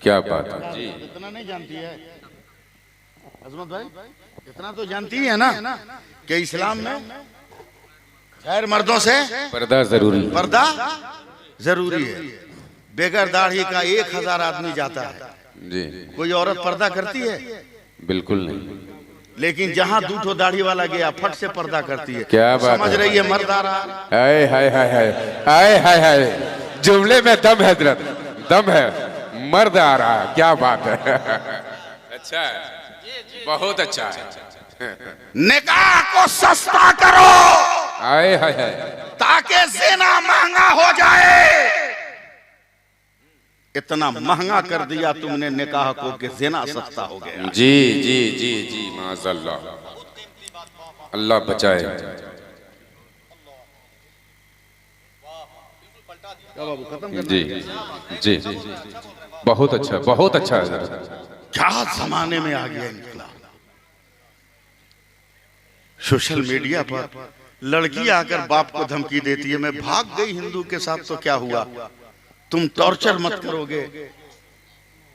क्या बात है जी। इतना नहीं जानती है अजमत भाई? इतना तो जानती है ना कि इस्लाम में गैर मर्दों से पर्दा जरूरी, पर्दा जरूरी है। बेगर दाढ़ी का 1000 आदमी जाता है जी। कोई औरत पर्दा करती है? बिल्कुल नहीं। लेकिन जहां दूठो दाढ़ी वाला गया फट से पर्दा करती है। क्या बात समझ है। रही है मर्द आ रहा। हाय हाय हाय हाय हाय हाय हाय, जुमले में दम है हजरत, दम है, मर्द आ रहा है। क्या बात है। अच्छा है, बहुत अच्छा है। निकाह को सस्ता करो हाय हाय हाय, ताकि ज़िना महंगा हो जाए। इतना महंगा कर दिया तुमने निकाह को कि ज़िना सस्ता हो गया। जी जी जी जी, माज़अल्लाह, अल्लाह बचाए। जी जी, बहुत अच्छा, बहुत अच्छा है। क्या जमाने में आ गया इनकलाब। सोशल मीडिया पर लड़की आकर बाप को धमकी देती है, मैं भाग गई हिंदू के साथ तो क्या हुआ, तुम टॉर्चर मत करोगे।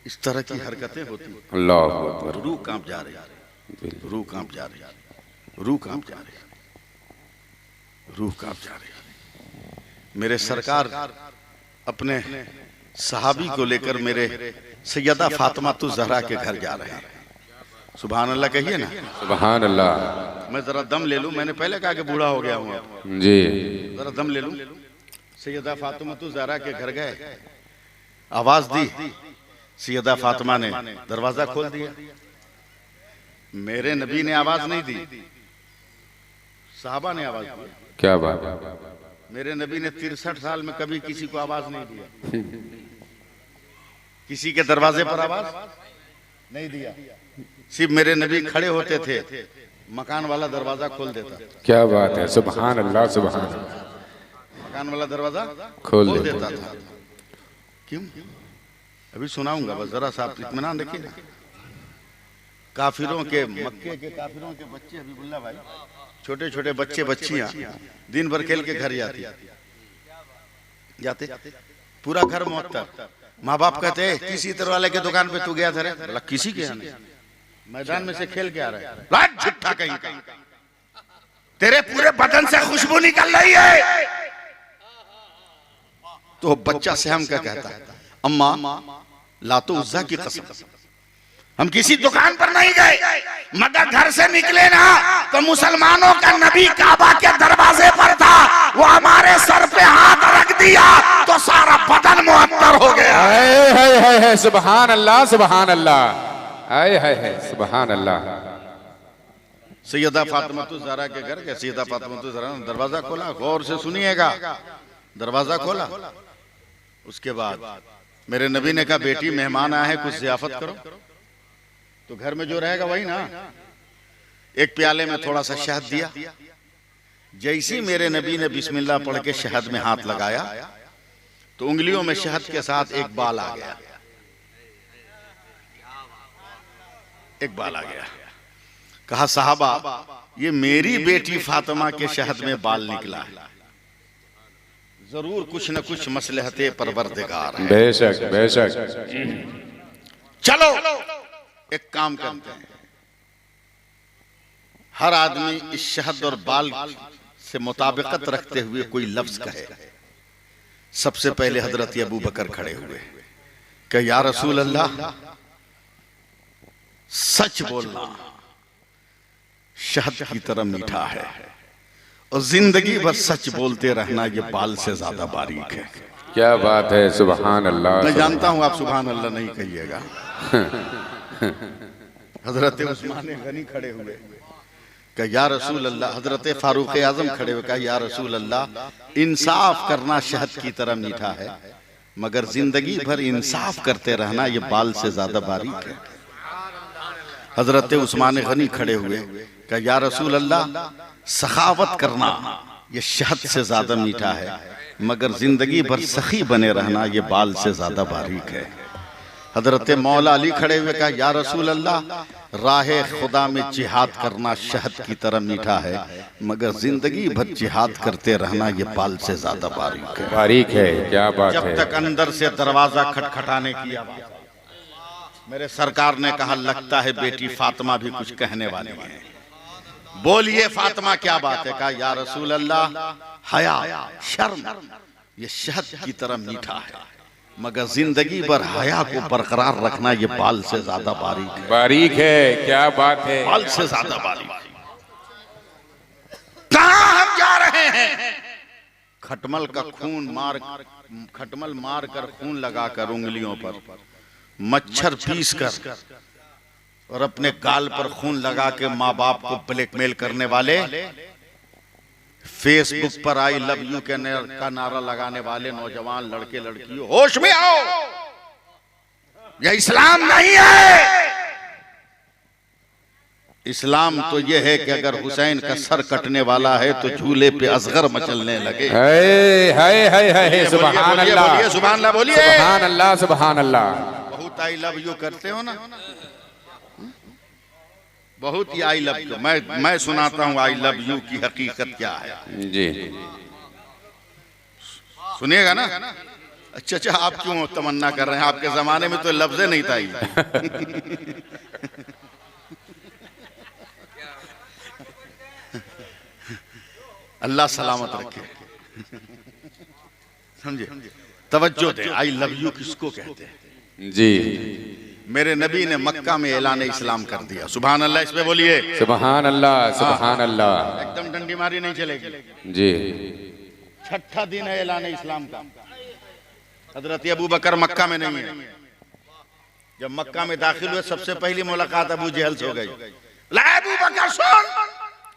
इस तरह की हरकतें होती। अल्लाह अकबर। रूह कांप जा रही, रूह कांप जा रही, रूह कांप जा रही, रूह कांप जा रही। मेरे सरकार अपने सहाबी को लेकर मेरे सैयदा फातिमा तो ज़हरा के घर जा रहे हैं। सुभान अल्लाह कहिए ना। सुभान अल्लाह। मैं जरा दम ले लूं, मैंने पहले कहा कि बूढ़ा हो गया हूं अब। जी। जरा दम ले लूं। सैयदा फातिमा तो ज़हरा के घर गए, आवाज दी, सैयदा फातिमा ने दरवाजा खोल दिया। मेरे नबी ने आवाज नहीं दी, साहबा ने आवाज दी। क्या बात है। मेरे नबी ने 63 साल में कभी किसी को आवाज नहीं दिया, किसी के दरवाजे पर आवाज नहीं दिया। सिर्फ मेरे नबी खड़े होते थे, मकान वाला दरवाजा खोल देता। क्या बात है। सुभान अल्लाह, सुभान अल्लाह। मकान वाला दरवाजा खोल देता था। क्यों? अभी सुनाऊंगा, बस जरा सा इत्मीनान रखिए ना। काफिरों के, मक्के के काफिरों के बच्चे, हबीबुल्लाह भाई, छोटे छोटे बच्चे बच्चियां दिन भर खेल के घर जाते, पूरा घर मुअत्तर। माँ बाप कहते हैं किसी तरह वाले के दुकान पे तू गया था रे? बोला किसी के यहाँ नहीं, मैदान में से खेल के आ रहा है। रात झूठा कहीं का, तेरे पूरे बदन से खुशबू निकल रही है। तो बच्चा सहम का कहता है, अम्मा लातो उज़्ज़ा की कसम, हम किसी दुकान पर नहीं गए, मगर घर से निकले ना तो मुसलमानों का नबी काबा के दरवाजे पर था, वो हमारे सर पे हाथ रख दिया तो सारा बदन मुअत्तर हो गया। है सुभान अल्लाह, सुभान अल्लाह। है सुभान अल्लाह। सैयदा फातिमा ज़हरा के घर के, सैयदा फातिमा ज़हरा ने दरवाजा खोला। गौर से सुनिएगा, दरवाजा खोला। उसके बाद मेरे नबी ने कहा, बेटी मेहमान आए हैं, कुछ ज़ियाफत करो। तो घर में जो रहेगा वही ना। एक प्याले में थोड़ा सा शहद दिया, जैसी मेरे नबी ने बिस्मिल्लाह पढ़ के शहद में हाथ लगाया तो उंगलियों में शहद के साथ एक बाल आ गया, एक बाल आ गया। कहा साहबा ये मेरी बेटी फातिमा के शहद में बाल निकला है, जरूर कुछ न कुछ मसलहते परवरदिगार है। बेशक बेशक। चलो एक काम करते हैं, हर आदमी इस शहद और बाल से मुताबिकत रखते हुए कोई लफ्ज कहे। सबसे पहले हजरत अबू बकर खड़े हुए कि या रसूल अल्लाह सच बोलना शहद की तरह मीठा है और जिंदगी भर सच बोलते रहना ये बाल से ज्यादा बारीक है। क्या बात है, सुभान अल्लाह। मैं जानता हूं आप सुभान अल्लाह नहीं कहिएगा। हजरत उस्मान गनी खड़े हुए कि या रसूल अल्लाह, हजरत फारूक आजम खड़े हुए कहा या रसूल अल्लाह इंसाफ करना शहद की तरह मीठा है मगर जिंदगी भर इंसाफ करते रहना ये बाल से ज्यादा बारीक है। हजरत उस्मान गनी खड़े हुए कि या रसूल अल्लाह सखावत करना ये शहद से ज्यादा मीठा है मगर जिंदगी भर सखी बने रहना ये बाल से ज्यादा बारीक है। हजरत मौला अली खड़े हुए कहा या रसूल अल्लाह राहे खुदा में जिहाद करना शहद की तरह मीठा है मगर जिंदगी भर जिहाद करते रहना ये बाल से ज्यादा बारीक है। बारीक है, क्या बात है। जब तक अंदर से दरवाजा खटखटाने की आवाज, मेरे सरकार ने कहा लगता है बेटी फातिमा भी कुछ कहने वाली है, बोलिए फातिमा क्या बात है। कहा या रसूल अल्लाह हया शर्म ये शहद की तरह मीठा है मगर जिंदगी भर हया को बरकरार रखना ये बाल से ज्यादा बारीक है। बारीक है, क्या बात है। बाल से ज्यादा बारीक। कहां हम जा रहे हैं? खटमल का खून मार, खटमल मार कर खून लगाकर उंगलियों पर मच्छर पीस कर और अपने गाल पर खून लगा के माँ बाप को ब्लैकमेल करने वाले, फेसबुक पर आई लव यू का नारा लगाने वाले नौजवान लड़के लड़कियों होश में आओ, यह इस्लाम नहीं है। इस्लाम तो यह है कि अगर हुसैन का सर कटने वाला है तो झूले पे असगर मचलने लगे। सुभान अल्लाह, सुभान अल्लाह बोलिए, सुभान अल्लाह, सुभान अल्लाह। बहुत आई लव यू करते हो ना, बहुत ही आई लव यू। मैं सुनाता हूँ आई लव यू की हकीकत क्या है जी, सुनिएगा ना। अच्छा अच्छा, आप क्यों तमन्ना कर रहे हैं? आपके जमाने में तो लफ्ज़ नहीं था ये। अल्लाह सलामत रखे, समझे? तवज्जो दे, आई लव यू किसको कहते हैं जी। मेरे नबी ने मक्का में ऐलान इस्लाम कर दिया। सुभान अल्लाह, इस पे बोलिए सुभान अल्लाह, सुभान अल्लाह। एकदम डंडी मारी नहीं चलेगी जी। छठा दिन है ऐलान इस्लाम का। हजरत अबू बकर मक्का में नहीं है। जब मक्का में दाखिल हुए सबसे पहली मुलाकात अबू जहल से हो गई। ला अबू बकर सुन,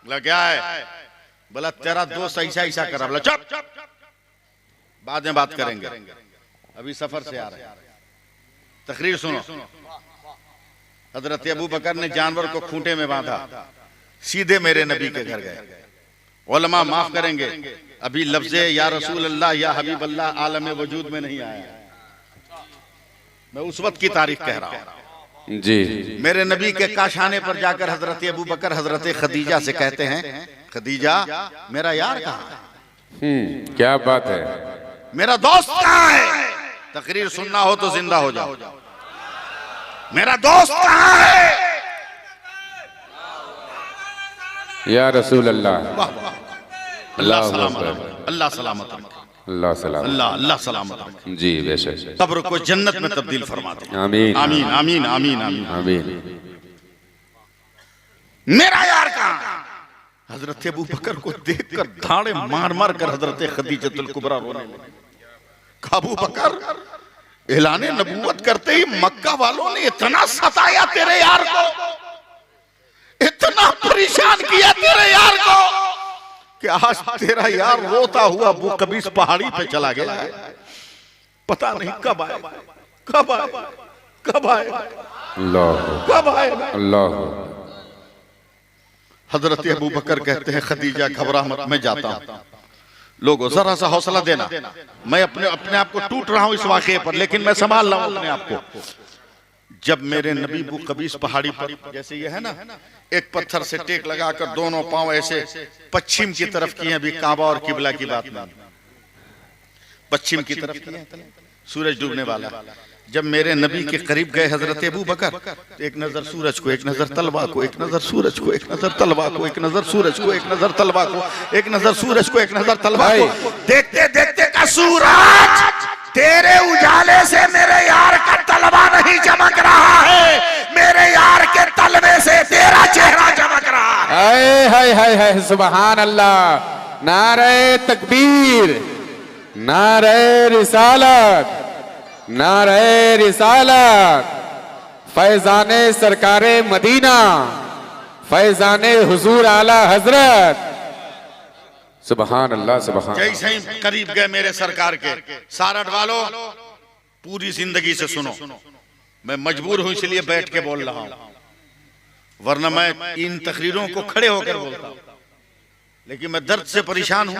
बोला क्या है? बोला तेरा दोस्त ऐसा ऐसा करा। बोला चुप, बाद में बात करेंगे, अभी सफर से आ रहे हैं। तकरीर सुनो। हजरत अबू बकर ने जानवर को खूंटे में बांधा, सीधे मेरे नबी के घर गए। उलमा माफ करेंगे, अभी लफ्ज़े या रसूल अल्लाह या हबीब अल्लाह आलम वजूद में नहीं आया, मैं उस वक्त की तारीख कह रहा हूं जी। मेरे नबी के काशाने पर जाकर हजरत अबू बकर हजरत खदीजा से कहते हैं, खदीजा मेरा यार कहाँ है? क्या बात है। मेरा दोस्त कहाँ है? तकरीर सुनना हो तो जिंदा हो जाओ। मेरा दोस्त कहाँ है? या रसूल अल्लाह। अल्लाह सलामत, अल्लाह सलामत, अल्लाह सलाम, अल्लाह अल्लाह सलामत जी। बेशक कब्र को जन्नत में तब्दील फरमा दे। आमीन, आमीन आमीन आमीन आमीन आमीन। मेरा यार कहाँ? हजरत अबू बकर को देखकर धाड़े मार मार कर हजरत खदीजतुल कुबरा रोने लगी। अबू बकर, ऐलाने नबूवत करते ही मक्का वालों ने इतना सताया तेरे यार को, इतना परेशान किया तेरे यार को कि आज तेरा यार रोता हुआ अबू कबीस पहाड़ी पे चला गया है। पता नहीं कब आए, कब आए, कब आए। अल्लाह कब आएगा? अल्लाह। हजरत अबू बकर कहते हैं खदीजा घबरा मत, मैं जाता हूँ। लोगों जरा सा हौसला देना, मैं अपने आप को टूट रहा हूँ इस वाक़े पर, लेकिन मैं संभाल रहा हूँ अपने आप को। जब मेरे नबी बू कबीस पहाड़ी पर, जैसे ये है ना, एक पत्थर से टेक लगाकर दोनों पांव ऐसे पश्चिम की तरफ किए, अभी काबा और किबला की बात नहीं, पश्चिम की तरफ किए, सूरज डूबने वाला। जब मेरे नबी के करीब गए हजरत अबू बकर, तो एक नजर सूरज को, एक नजर तलवा को, एक नजर सूरज को, एक नजर तलवा को, एक नजर सूरज को, एक नजर तलवा को, एक नजर सूरज को, एक नजर तलवा को। देखते देखते का सूरज तेरे उजाले से मेरे यार का तलवा नहीं चमक रहा है, मेरे यार के तलवे से तेरा चेहरा चमक रहा है। हाय हाय हाय हाय, सुभान अल्लाह। नारे तकबीर, नारे रिसालत, नारे रिसालत। फैजाने सरकारे मदीना, फैजाने हुजूर आला हजरत। सुभान अल्लाह सुभान। जैसे ही करीब गए मेरे सरकार के, सारठ वालों पूरी जिंदगी से सुनो, मैं मजबूर हूं इसलिए बैठ के बोल रहा हूं, वरना मैं इन तकरीरों को खड़े होकर बोलता हूं, लेकिन मैं दर्द से परेशान हूं।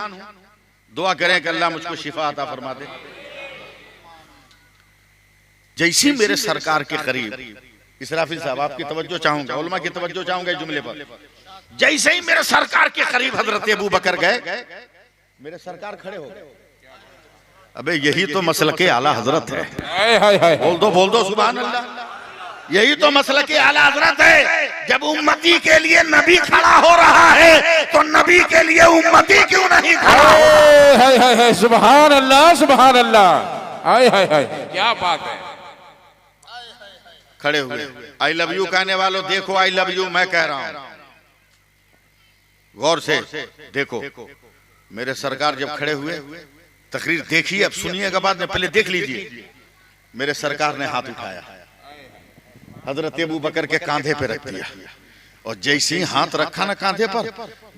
दुआ करें कि अल्लाह मुझको शिफा अता फरमा दे। जैसे मेरे सरकार के करीब, इसराफिल साहब आपकी तवज्जो चाहूंगा, उलमा की तवज्जो चाहूंगा इस जुमले पर। जैसे ही मेरे सरकार के करीब हजरत अबू बकर गए, मेरे सरकार खड़े हो गए। अबे यही तो मसलके आला हजरत है। हाय हाय हाय, बोल दो सुभान अल्लाह। यही तो मसलके आला हजरत है। जब उम्मती के लिए नबी खड़ा हो रहा है, तो नबी के लिए उम्मती क्यों नहीं खड़ा? हाय हाय हाय, सुभान अल्लाह सुभान अल्लाह। हाय हाय हाय, क्या बात है। खड़े हुए, आई लव यू कहने वालों देखो, आई लव यू मैं कह रहा हूं, गौर से देखो। मेरे सरकार जब खड़े हुए, तकरीर देखिए, अब सुनिएगा बाद में, पहले देख लीजिए। मेरे सरकार ने हाथ उठाया, हजरत अबू बकर के कांधे पे रख दिया, और जैसे ही हाथ रखा ना कांधे पर,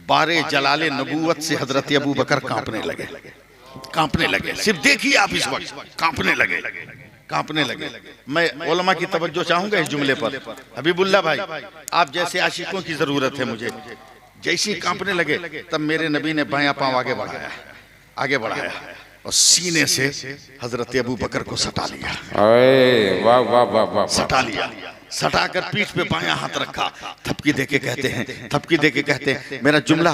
बारे जलाले नबूवत से हजरत अबू बकर कांपने लगे। सिर्फ देखिए आप इस वक्त, कांपने लगे। मैं उलमा की तवज्जो चाहूंगा इस जुमले पर। हबीबुल्लाह भाई, आप जैसे आशिकों की जरूरत है मुझे। जैसे ही कांपने लगे, तब मेरे नबी ने बायां पांव आगे बढ़ाया और सीने से हजरत अबू बकर को सटा लिया। वाह वाह वाह वाह, सटाकर पीठ पे बायां हाथ रखा, थपकी देके कहते हैं, मेरा जुमला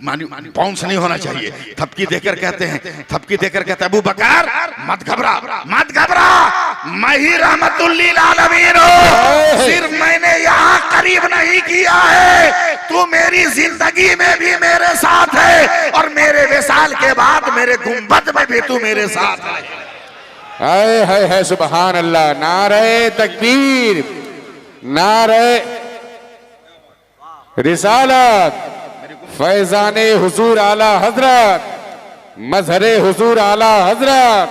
बाउंस नहीं होना चाहिए। थपकी देकर कहते हैं अबू बकर मत घबरा, मैं ही रहमतुल लिल आलमीन हूं। सिर्फ मैंने यहाँ करीब नहीं किया है, तू मेरी जिंदगी में भी मेरे साथ है, और मेरे विसाल के बाद मेरे गुंबद में भी तू मेरे साथ है। हाय हाय हाय, सुभान अल्लाह। नारे तकबीर, नारे रिसालत, फैजाने हुजूर आला हजरत, मजहरे हुजूर आला हजरत,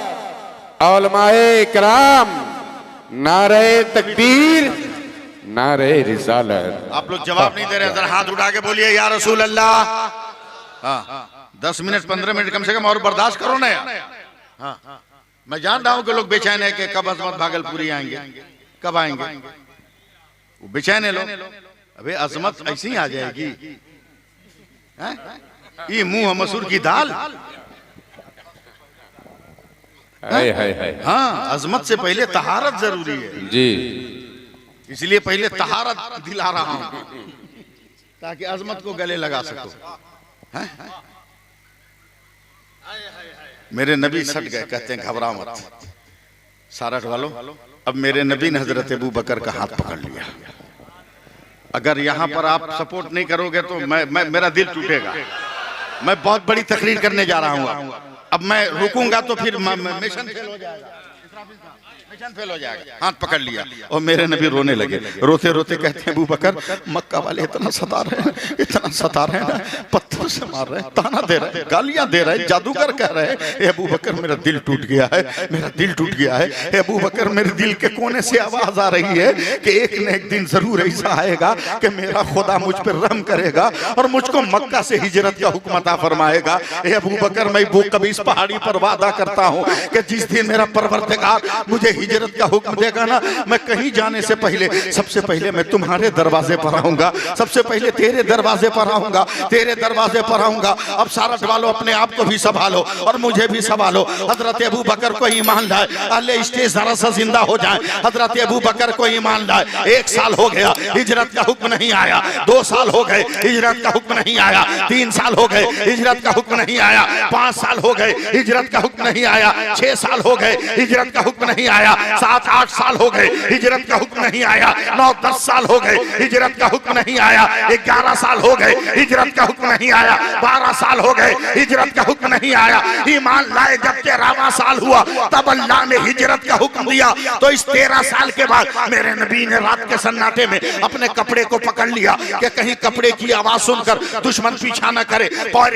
औलमाए कराम, नारे तकबीर, नारे रिसालत। आप लोग जवाब नहीं दे रहे, जरा हाथ उठा के बोलिए या रसूल अल्लाह। हाँ, 10 मिनट 15 मिनट कम से कम और बर्दाश्त करो ना यार। हाँ, मैं जान रहा हूं कि लोग बेचैन है कि कब अजमत भागलपुरी आएंगे, कब आएंगे, वो बेचैन है लोग। अबे अजमत ऐसी ही आ जाएगी, ये मुंह मसूर की दाल। हाय हाय हाय, हाँ, अजमत से पहले तहारत जरूरी है जी, इसलिए पहले तहारत दिला रहा हूं ताकि अजमत को गले लगा सको। मेरे नबी सट गए, कहते हैं घबरा मत। सारठ वालों, अब मेरे नबी ने हजरत अबू बकर का हाथ पकड़ लिया। अगर यहाँ पर आप सपोर्ट नहीं करोगे तो मेरा दिल टूटेगा। मैं बहुत बड़ी तकरीर करने जा रहा हूँ। अब मैं रुकूंगा तो फिर मिशन फेल हो जाएगा, मिशन फेल हो जाएगा। हाथ पकड़ लिया और मेरे नबी रोने लगे। रोते रोते कहते हैं अबू बकर, मक्का वाले इतना सता रहे हैं ना, पत्थर से मार रहे हैं, ताना दे रहे हैं, गालियां दे रहे हैं, जादूगर कह रहे हैं। अबू बकर मेरा दिल टूट गया है, अबू बकर मेरे दिल के कोने से आवाज आ रही है कि एक न एक दिन जरूर ऐसा आएगा कि मेरा खुदा मुझ पर रहम करेगा और मुझको मक्का से हिजरत का हुक्म अता फरमाएगा। अबू बकर, मैं वो कभी इस पहाड़ी पर वादा करता हूँ कि जिस दिन मेरा परवरदिगार परवरदिगार मुझे हिजरत का हुक्म देगा ना, मैं कहीं जाने से पहले सबसे पहले मैं तुम्हारे दरवाजे पर आऊंगा, सबसे पहले तेरे दरवाजे पर आऊंगा, तेरे दरवाजे पर आऊंगा। अब सारठ वालों अपने आप को भी संभालो और मुझे भी संभालो। हजरत अबू बकर को ईमान लाए, अल्लाह स्टेज जरा सा जिंदा हो जाए। हजरत अबू बकर को ईमान लाए। 1 साल हो गया हिजरत का हुक्म नहीं आया, 2 साल हो गए हिजरत का हुक्म नहीं आया, 3 साल हो गए हिजरत का हुक्म नहीं आया, 5 साल हो गए हिजरत का हुक्म नहीं आया, 6 साल हो गए हिजरत का हुक्म नहीं आया, 7-8 साल हो गए हिजरत का हुक्म नहीं आया, 9-10 साल हो गए हिजरत का हुक्म नहीं आया, 11 साल हो गए हिजरत का हुक्म नहीं आया, 12 साल हो गए हिजरत का हुक्म नहीं आया। ईमान लाए जब 13वां साल हुआ तब अल्लाह ने हिजरत का हुक्म दिया। तो इस 13 साल के बाद मेरे नबी ने रात के सन्नाटे में अपने कपड़े को पकड़ लिया कि कहीं कपड़े की आवाज सुनकर दुश्मन पीछा न करे।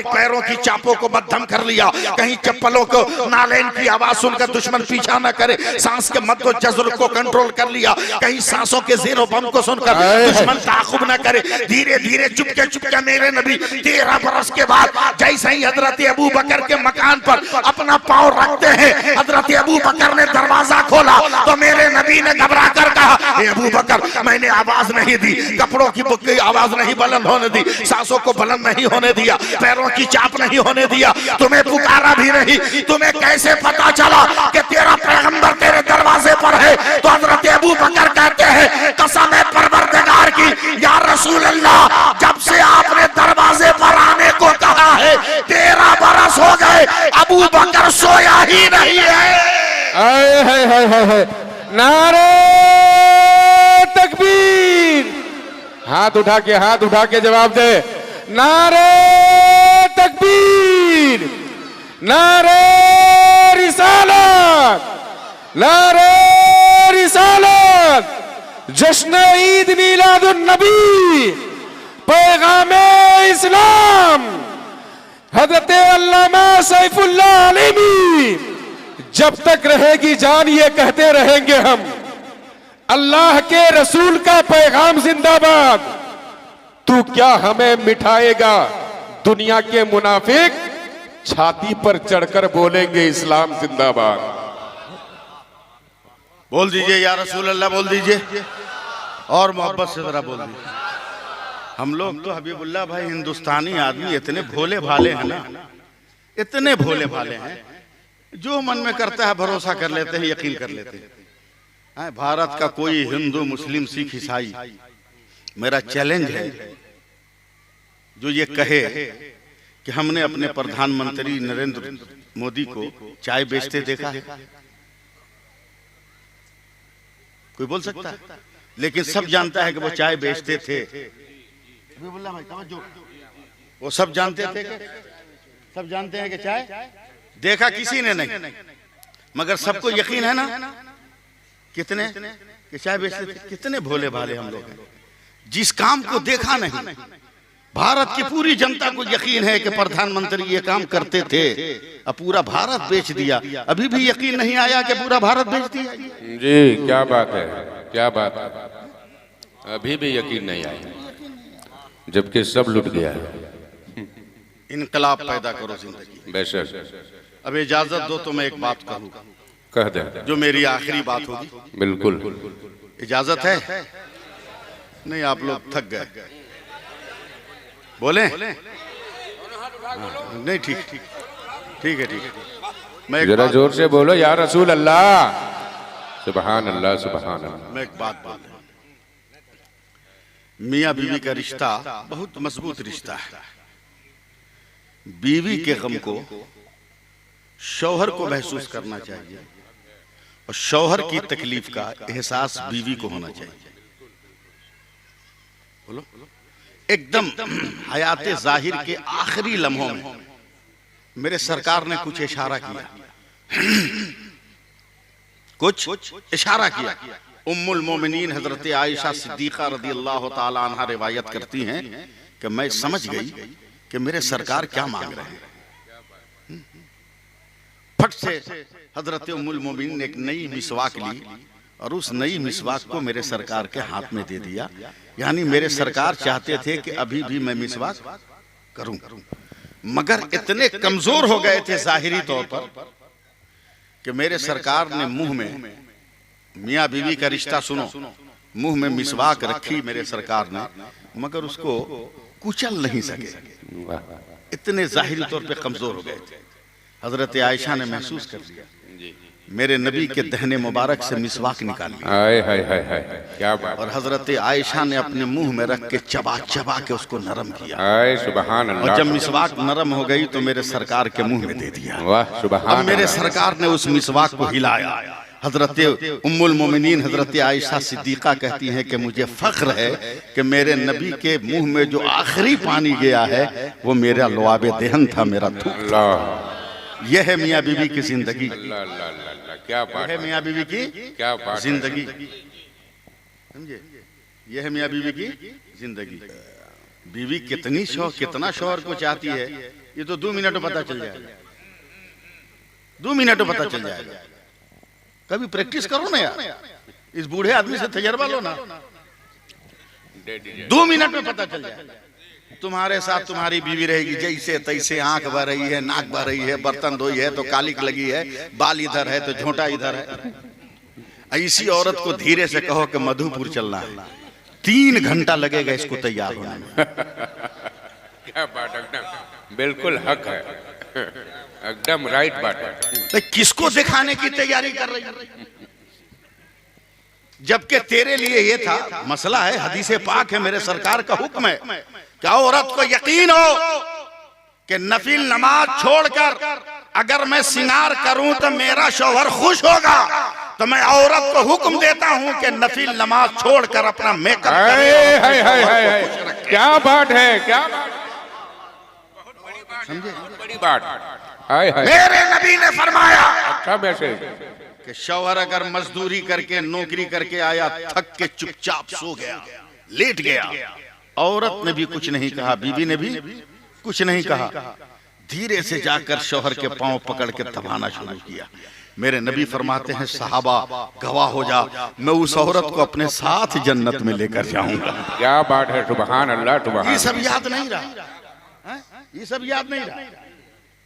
पैरों की चापों को मध्यम कर लिया, कहीं चप्पलों को नालेन की आवाज सुनकर दुश्मन पीछा न करे। सांस के मद्दो जज्र को कंट्रोल कर लिया, कहीं सांसों के ज़ेरो बम को सुनकर दुश्मन ताक़ुब न करे। धीरे धीरे चुपके चुपके मेरे नबी 13 बरस के बाद जैसे ही हजरत अबू बकर के मकान पर अपना पांव रखते हैं, हजरत अबू बकर ने दरवाजा खोला तो मेरे नबी ने घबरा कर कहा, अबू बकर मैंने आवाज नहीं दी, कपड़ों की आवाज नहीं बुलंद होने दी, सांसों को बुलंद नहीं होने दिया, पैरों की चाप नहीं होने दिया, तुम्हें पुकारा भी नहीं। तुम्हें कैसे पता चला कि तेरा पैगंबर तेरे दरवाजे पर है? तो हजरत अबू बकर कहते हैं कसम है परवरदिगार की, या रसूल अल्लाह जब से आपने दरवाजे पर आने को कहा है 13 बरस हो गए, अबू बकर सोया ही नहीं है। नारे तकबीर, हाथ उठा के जवाब दे। नारे तकबीर, नारे रिसालत, नारे रिसालत, जश्न ईद मिलादुन नबी, पैगामे इस्लाम, हजरत अल्लामा सैफुल्लाह अलैमी। जब तक रहेगी जान ये कहते रहेंगे हम, अल्लाह के रसूल का पैगाम जिंदाबाद। तू क्या हमें मिठाएगा? दुनिया के मुनाफिक छाती पर चढ़कर बोलेंगे इस्लाम जिंदाबाद। बोल दीजिए या रसूल अल्लाह, बोल दीजिए और मोहब्बत से जरा बोल दीजिए। हम लोग तो हबीबुल्लाह भाई हिंदुस्तानी आदमी इतने भोले भाले हैं ना, इतने भोले भाले हैं, जो मन में करता है भरोसा कर लेते हैं, यकीन कर लेते हैं। भारत का कोई हिंदू मुस्लिम सिख ईसाई, मेरा चैलेंज है जो ये कहे कि हमने अपने प्रधानमंत्री नरेंद्र मोदी को चाय बेचते देखा है, कोई बोल सकता है? लेकिन सब जानता है कि वो चाय बेचते थे। वो सब जानते थे, सब जानते हैं कि चाय देखा किसी ने नहीं, मगर सबको यकीन है ना कितने कि चाय बेचते थे। कितने भोले भाले हम लोग हैं, जिस काम को देखा नहीं। भारत की पूरी जनता को यकीन है कि प्रधानमंत्री ये काम करते थे, अब पूरा भारत बेच दिया। अभी भी यकीन नहीं आया कि पूरा भारत बेच दिया। जी क्या बात है, क्या बात है, अभी भी यकीन नहीं आया, जबकि सब लुट गया है। इनकलाब पैदा करो जिंदगी। बेशक। अब इजाजत दो तो मैं एक बात कहूँ, कह दे, जो मेरी आखिरी बात होगी। बिल्कुल इजाजत है? नहीं, आप लोग थक गए, बोले? नहीं, ठीक है, ठीक है। मैं जरा जोर से बोलो या रसूल अल्लाह, सुभान अल्लाह, सुभान अल्लाह। मैं एक बात बोलता हूं, मियाँ बीवी का रिश्ता बहुत मजबूत रिश्ता है। बीवी के गम को शौहर को महसूस करना चाहिए और शौहर की तकलीफ का एहसास बीवी को होना चाहिए। बोलो। एकदम हयाते जाहिर के आखिरी लम्हों में मेरे सरकार ने कुछ इशारा किया, कुछ इशारा किया। उम्मुल मोमिनीन हजरत आयशा सिद्दीका रदी अल्लाह ताला अन्हा रिवायत करती हैं कि मैं समझ गई कि मेरे सरकार क्या मांग रहे हैं। फट से हजरत उम्मुल मोमिनीन ने एक नई मिसवाक ली और उस नई मिसवाक को मेरे सरकार के हाथ में दे दिया। यानी मेरे सरकार चाहते थे कि अभी भी मैं मिसवाक करूं, मगर इतने कमजोर हो गए थे जाहिरी तौर पर कि मेरे सरकार ने मुंह में, मियाँ बीवी का रिश्ता सुनो, मुंह में मिसवाक रखी मेरे सरकार ने, मगर उसको कुचल नहीं सके, इतने जाहिरी तौर पे कमजोर हो गए थे। हजरत आयशा ने महसूस कर लिया, मेरे नबी के दहने मुबारक से मिसवाक निकाल लिया। हाय हाय हाय हाय, क्या बात। और हजरत आयशा ने अपने मुंह में रख के चबा चबा के उसको नरम किया। हाय सुबहान अल्लाह। और जब मिसवाक नरम हो गई तो मेरे सरकार के मुंह में दे दिया। वाह सुबहान। अब मेरे सरकार ने उस मिसवाक को हिलाया। हजरत उम्मुल मोमिनीन हजरत आयशा सिद्दीका कहती हैं कि मुझे फख्र है कि मेरे नबी के मुंह में जो आखिरी पानी गया है वो मेरा लुआबे दहन था, मेरा थूक था। यह है मियाँ बीवी की जिंदगी। अल्लाह अल्लाह अल्लाह, क्या बात है मियाँ बीवी की क्या बात जिंदगी, समझे? यह है मियाँ बीवी की जिंदगी। बीवी कितनी कितना शौहर को चाहती है ये तो 2 मिनट में पता चल जाएगा, 2 मिनट में पता चल जाएगा। कभी प्रैक्टिस करो ना यार, इस बूढ़े आदमी से तजर्बा लो ना, 2 मिनट में पता चल जाएगा। तुम्हारे साथ तुम्हारी बीवी रहेगी जैसे तैसे, आंख बह रही है, नाक बह रही है, बर्तन धोई है तो कालिक लगी है, बाल इधर है तो झोंटा इधर है। ऐसी औरत को धीरे से कहो कि मधुपुर चलना है, 3 घंटा लगेगा इसको तैयार होने में। क्या बात, एकदम बिल्कुल हक है, एकदम राइट बात है। तो किसको दिखाने की तैयारी कर रही है? जबकि तेरे लिए ये था मसला है, हदीसे पाक है, मेरे सरकार का हुक्म है क्या औरत को यकीन हो कि नफिल नमाज छोड़कर अगर मैं सिंगार करूं तो मेरा शौहर खुश होगा, तो मैं औरत को हुक्म देता हूं कि नफिल नमाज छोड़कर अपना मेकअप करे। क्या बात है, क्या समझे, बड़ी बात। हाय हाय, मेरे नबी ने फरमाया अच्छा मैसेज कि शौहर अगर मजदूरी करके नौकरी करके आया, थक के चुपचाप सो गया, लेट गया, औरत ने भी कुछ नहीं कहा, बीबी ने भी कुछ नहीं कहा, धीरे से जाकर शौहर के पांव पकड़ के दबाना शुरू किया। मेरे नबी फरमाते हैं सहाबा गवाह हो जा, मैं उस औरत को अपने साथ जन्नत में लेकर जाऊंगा। क्या बात है, सुभान अल्लाह सुभान। ये सब याद नहीं रहा, ये सब याद नहीं रहा,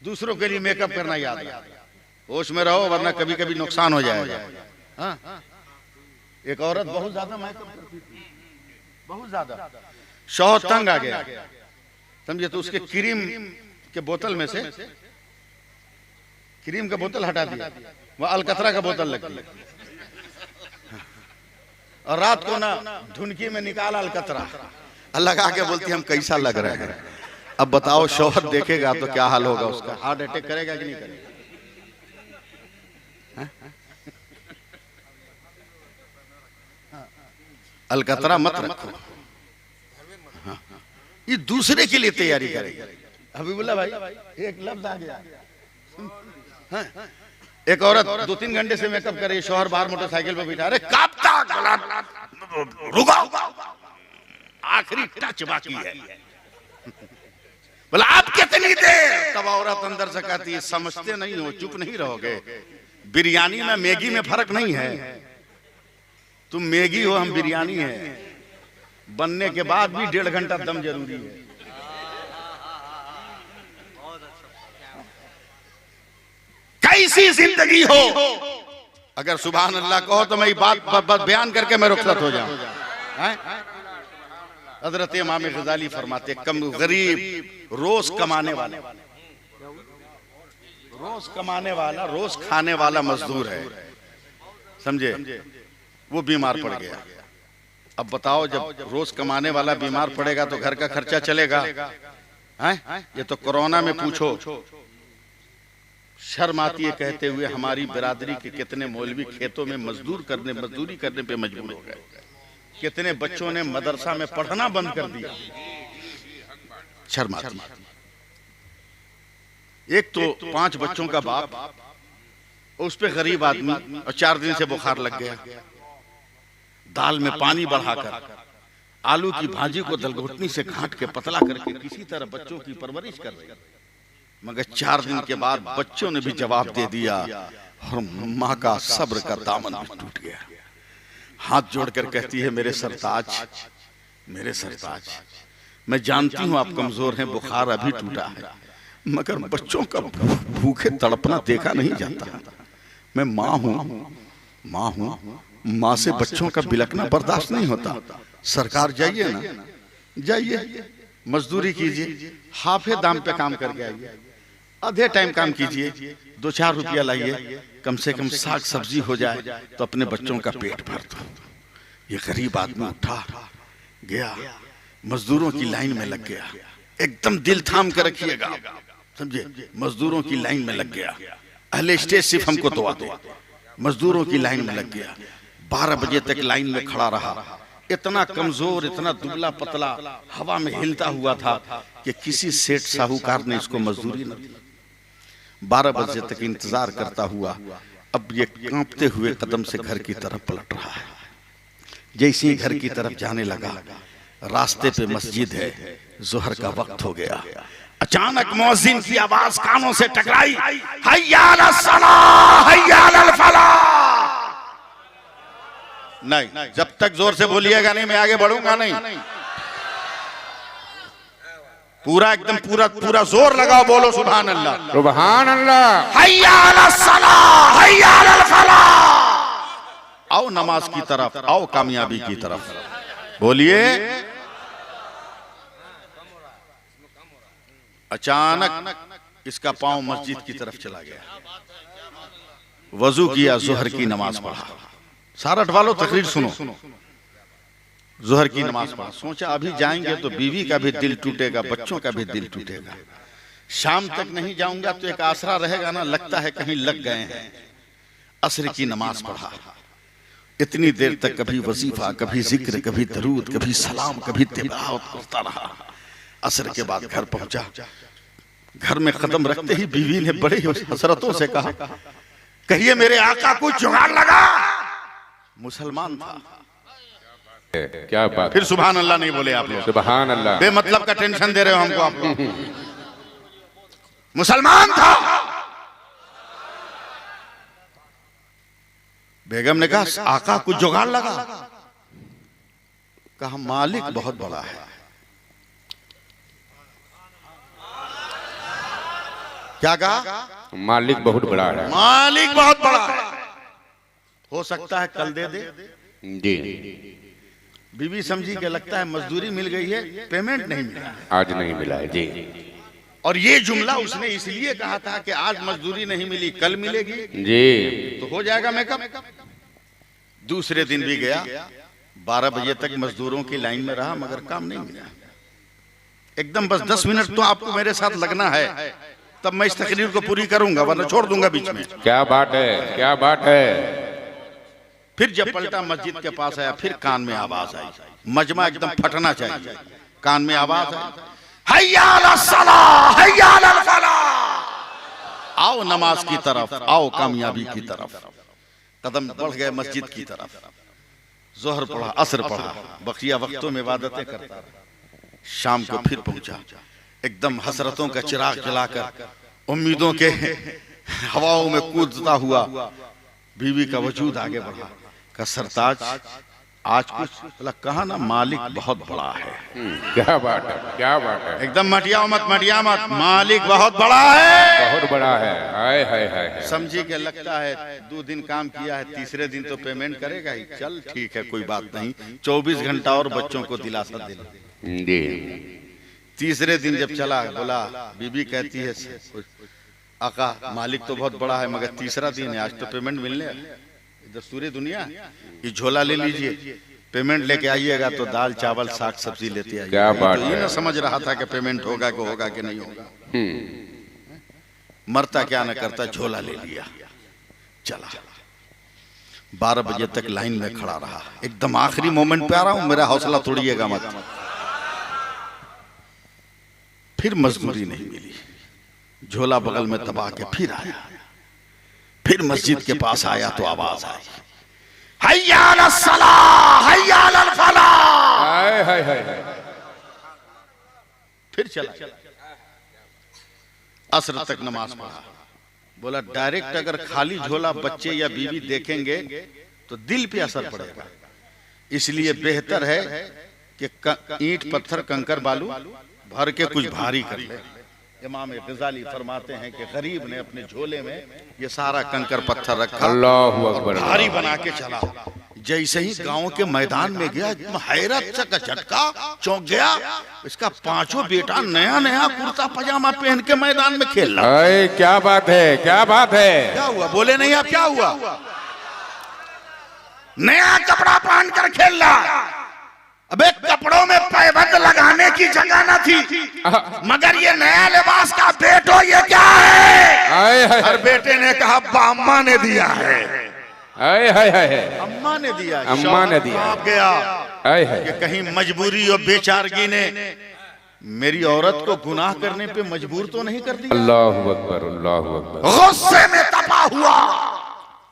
दूसरों के लिए मेकअप करना याद रहा। होश में रहो वरना कभी कभी नुकसान हो जाएगा। एक औरत बहुत ज्यादा मेकअप करती थी, बहुत ज्यादा, शौहर तंग आ गया, समझे, तो उसके क्रीम के बोतल में से क्रीम का बोतल हटा दिया, वो अलकतरा का बोतल लगती, और रात को ना धुनकी में निकाला अलकतरा, लगा के बोलती हम कैसा लग रहे हैं। अब बताओ शौहर देखेगा तो क्या हाल होगा उसका, हार्ट अटैक करेगा कि नहीं करेगा? अलकतरा मत रखो, ये दूसरे के लिए तैयारी करेगी। हबीबुल्लाह भाई एक लफ्ज आ गया, एक औरत 2-3 घंटे से मेकअप कर रही है, शौहर बाहर मोटरसाइकिल पे बैठा, अरे कब तक रुको, आखिरी टच बाकी है, बोला आप कितनी देर? तब औरत अंदर से कहती है समझते नहीं हो, चुप नहीं रहोगे, बिरयानी में मैगी में फर्क नहीं है, तुम मैगी हो हम बिरयानी है, बनने के बाद भी 1.5 घंटा दम जरूरी है। कैसी जिंदगी हो, अगर सुभान अल्लाह कहो तो मैं बात बयान करके मैं रुखसत हो जाऊं। हजरत इमाम गजाली फरमाते कम गरीब रोज कमाने वाला रोज खाने वाला मजदूर है, समझे, वो बीमार पड़ गया। अब बताओ जब रोज कमाने वाला बीमार पड़ेगा तो घर का खर्चा चलेगा? हैं? ये तो कोरोना में पूछो, शर्म आती है कहते हुए हमारी बिरादरी के कितने मौलवी खेतों में मजदूरी करने पे मजबूर हो गए, कितने बच्चों ने मदरसा में पढ़ना बंद कर दिया, शर्म आती है। एक तो 5 बच्चों का बाप, उस पे गरीब आदमी, और 4 दिन से बुखार लग गया, दाल में पानी बढ़ाकर आलू की भाजी को दलघुटनी से घाट के पतला करके किसी तरह बच्चों की परवरिश कर रही, मगर 4 दिन के बाद बच्चों ने भी जवाब दे दिया और माँ का सब्र का दामन भी टूट गया। हाथ जोड़कर कहती है मेरे सरताज, मैं जानती हूँ आप कमजोर हैं, बुखार अभी टूटा है, मगर बच्चों का भूखे तड़पना देखा नहीं जाता, मैं माँ हूँ, माँ से बच्चों का बिलखना बर्दाश्त नहीं होता। सरकार जाइए ना, जाइए मजदूरी कीजिए, हाफे दाम पे काम करके आइए, आधे टाइम काम कीजिए, 2-4 रुपया लाइए, कम से कम साग सब्जी हो जाए तो अपने बच्चों का पेट भर दो। ये गरीब आदमी उठा गया, मजदूरों की लाइन में लग गया। एकदम दिल थाम कर रखिएगा, समझे, मजदूरों की लाइन में लग गया। अहले स्टेज सिर्फ हमको दुआ दो, मजदूरों की लाइन में लग गया। 12 बजे तक लाइन में खड़ा रहा। इतना कमजोर, इतना दुबला पतला, हवा में हिलता हुआ था कि किसी सेठ साहूकार ने इसको मजदूरी न दी। 12 बजे तक इंतजार करता हुआ अब ये कांपते हुए कदम से घर की तरफ पलट रहा है। जैसे ही घर की तरफ जाने लगा, रास्ते पे मस्जिद है, जोहर का वक्त हो गया। अचानक मुअज्जिन की आवाज कानों से टकराई, हय्या अलस सलाह, हय्या अलल फलाह। नहीं, जब तक जोर से बोलिएगा नहीं मैं आगे बढ़ूंगा नहीं। पूरा एकदम पूरा जोर लगाओ, बोलो सुभान अल्लाह, सुभान अल्लाह। हय्या अलस सलाह, हय्या अलल फलाह। आओ नमाज की तरफ, आओ कामयाबी की तरफ, बोलिए। अचानक इसका पांव मस्जिद की तरफ चला गया। वजू किया, जोहर की नमाज पढ़ा। सारा वालों तकरीर सुनो। जोहर की नमाज पढ़ा, सोचा अभी जाएंगे तो बीवी का भी दिल टूटेगा, बच्चों का भी दिल टूटेगा। शाम तक नहीं जाऊंगा तो एक आसरा रहेगा ना, लगता है कहीं लग गए हैं। असर की नमाज पढ़ा। इतनी देर तक कभी वजीफा, कभी जिक्र, कभी दरूद, कभी सलाम, कभी तिलावत करता रहा। असर के बाद घर पहुंचा। घर में कदम रखते ही बीवी ने बड़े हसरतों से कहा, कहिए मेरे आका को जुगाड़ लगा। मुसलमान था। क्या बात। फिर सुभान अल्लाह नहीं बोले आप लोग, सुभान अल्लाह। बेमतलब का टेंशन दे रहे हो हमको आप लोग। मुसलमान था। बेगम ने कहा आका कुछ जुगाड़ लगा। कहा मालिक बहुत बड़ा है। क्या कहा? मालिक बहुत बड़ा है। मालिक बहुत बड़ा है। हो सकता है कल दे दे। जी। बीवी समझी के लगता है मजदूरी मिल गई है, पेमेंट नहीं मिला, आज नहीं मिला है। जी। और ये जुमला उसने इसलिए कहा था कि आज मजदूरी नहीं मिली, कल मिलेगी जी, तो हो जाएगा मेकअप। दूसरे दिन भी गया, 12 बजे तक मजदूरों की लाइन में रहा, मगर काम नहीं मिला। एकदम बस 10 मिनट तो आपको मेरे साथ लगना है, तब मैं इस तकरीर को पूरी करूंगा, वरना छोड़ दूंगा बीच में। क्या बात है, क्या बात है। फिर जब पलटा मस्जिद के पास आया, फिर कान में आवाज आई। मजमा एकदम फटना चाहिए। कान में आवाज आई, हय्या अलस सलाह, हय्या अलल फलाह। आओ नमाज की तरफ, आओ कामयाबी की तरफ। कदम बढ़ गए मस्जिद की तरफ। जोहर पढ़ा, असर पढ़ा, बकिया वक्तों में इबादतें करता रहा। शाम को फिर पहुंचा, एकदम हसरतों का चिराग जलाकर, उम्मीदों के हवाओं में कूदता हुआ बीवी का वजूद आगे बढ़ा। का सरताज आज कुछ कहा ना, मालिक बहुत बड़ा है। क्या बात है, क्या बात है। एकदम मटिया मत, मालिक बहुत बड़ा है, बहुत बड़ा है। हाय हाय हाय। समझी के लगता है 2 दिन काम किया है, तीसरे दिन तो पेमेंट करेगा ही। चल ठीक है, कोई बात नहीं, 24 घंटा और बच्चों को दिलासा देना। जी। तीसरे दिन जब चला, बोला, बीबी कहती है आका मालिक तो बहुत बड़ा है, मगर तीसरा दिन है, आज तो पेमेंट मिलने। दस्तूरी दुनिया, ये झोला ले लीजिए, पेमेंट लेके आइएगा तो दाल चावल साग सब्जी लेते आइए। क्या बात तो ये ना समझ रहा था कि पेमेंट होगा कि नहीं होगा। मरता क्या न करता, झोला ले लिया, चला। 12 बजे तक लाइन में खड़ा रहा। एकदम आखिरी मोमेंट पे आ रहा हूं, मेरा हौसला तोड़िएगा मत। फिर मजदूरी नहीं मिली, झोला बगल में दबा के फिर आया। फिर मस्जिद के पास आया तो आवाज आई, हय्या अलस सलाह, हय्या अलल फलाह। हाय हाय हाय। फिर चला, असर तक नमाज पढ़ा। बोला डायरेक्ट अगर खाली झोला बच्चे या बीवी देखेंगे तो दिल पे असर पड़ेगा, इसलिए बेहतर है कि ईंट पत्थर कंकर बालू भर के कुछ भारी कर ले। इमाम गजाली फरमाते हैं कि गरीब ने अपने झोले में ये सारा कंकर पत्थर रखा, अल्लाहु अकबर, भारी बना के चला। जैसे ही गांव के मैदान में गया, हैरत से का झटका, चौंक गया। इसका पांचों बेटा नया नया कुर्ता पजामा पहन के मैदान में खेल रहा। अरे क्या बात है, क्या बात है। क्या हुआ, बोले नहीं आप, क्या हुआ? नया कपड़ा पहन कर खेल रहा। अबे कपड़ों में पैबंद लगाने की जगह न थी, मगर ये नया लिबास का बेटो ये क्या है? हर बेटे ने कहा अम्मा ने दिया है। अम्मा ने दिया, अम्मा ने दिया। आप गया कि कहीं मजबूरी और बेचारगी ने मेरी औरत को गुनाह करने पे मजबूर तो नहीं कर दिया। अल्लाहु अकबर, अल्लाहु अकबर। गुस्से में तपा हुआ,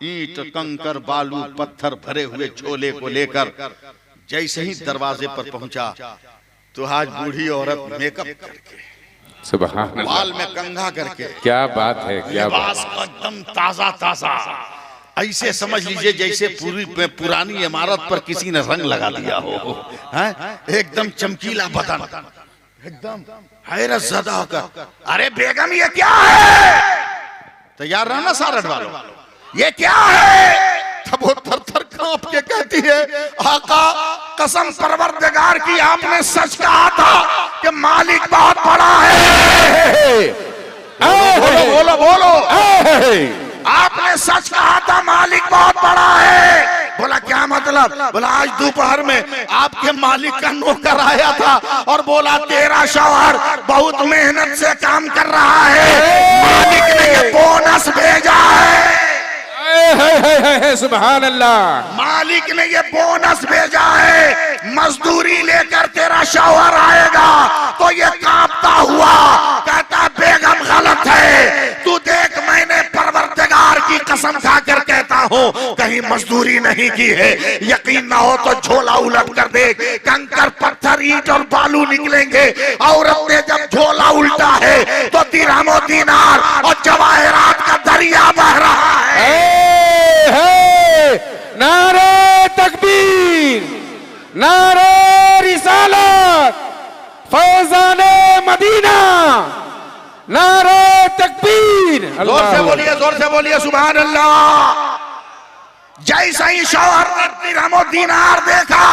ईंट कंकर बालू पत्थर भरे हुए झोले को लेकर जैसे ही दरवाजे पर पहुंचा तो आज बूढ़ी औरत मेकअप करके, सुभान अल्लाह, बाल में कंघा करके, क्या बात है, क्या बात। लिबास को एकदम ताजा ताजा, ऐसे समझ लीजिए जैसे पुरानी इमारत पर किसी ने रंग लगा दिया हो, हैं? एकदम चमकीला बदन, एकदम हैरत ज़दा होकर, अरे बेगम ये क्या है? तैयार रहना सारठ वालों, ये क्या है? तब वो थर थर कांप के कहती है, आका कसम परवरदिगार की, आपने सच कहा था कि मालिक बहुत बड़ा है। बोलो बोलो बोलो, आपने सच कहा था मालिक बहुत बड़ा है। बोला क्या मतलब? बोला आज दोपहर में आपके मालिक का नौकर आया था और बोला तेरा शौहर बहुत मेहनत से काम कर रहा है, मालिक ने ये बोनस भेजा है। सुभान अल्लाह, मालिक ने ये बोनस भेजा है, मजदूरी लेकर तेरा शौहर आएगा। तो ये कांपता हुआ कहता बेगम गलत है, तू देख मैंने परवरदिगार की कसम खाकर कहता हूँ कहीं मजदूरी नहीं की है। यकीन ना हो तो झोला उलट कर देख, कंकर पत्थर ईंट और बालू निकलेंगे। औरत ने जब झोला उल्टा है तो दिरहमो दीनार और जवाहरात का दरिया बह रहा है। नारे तकबीर, नारे रिसालत, फैज़ाने मदीना, नारे तकबीर। जोर से बोलिए सुभान अल्लाह। जैसे ही शौहर ने दिरहमो दीनार देखा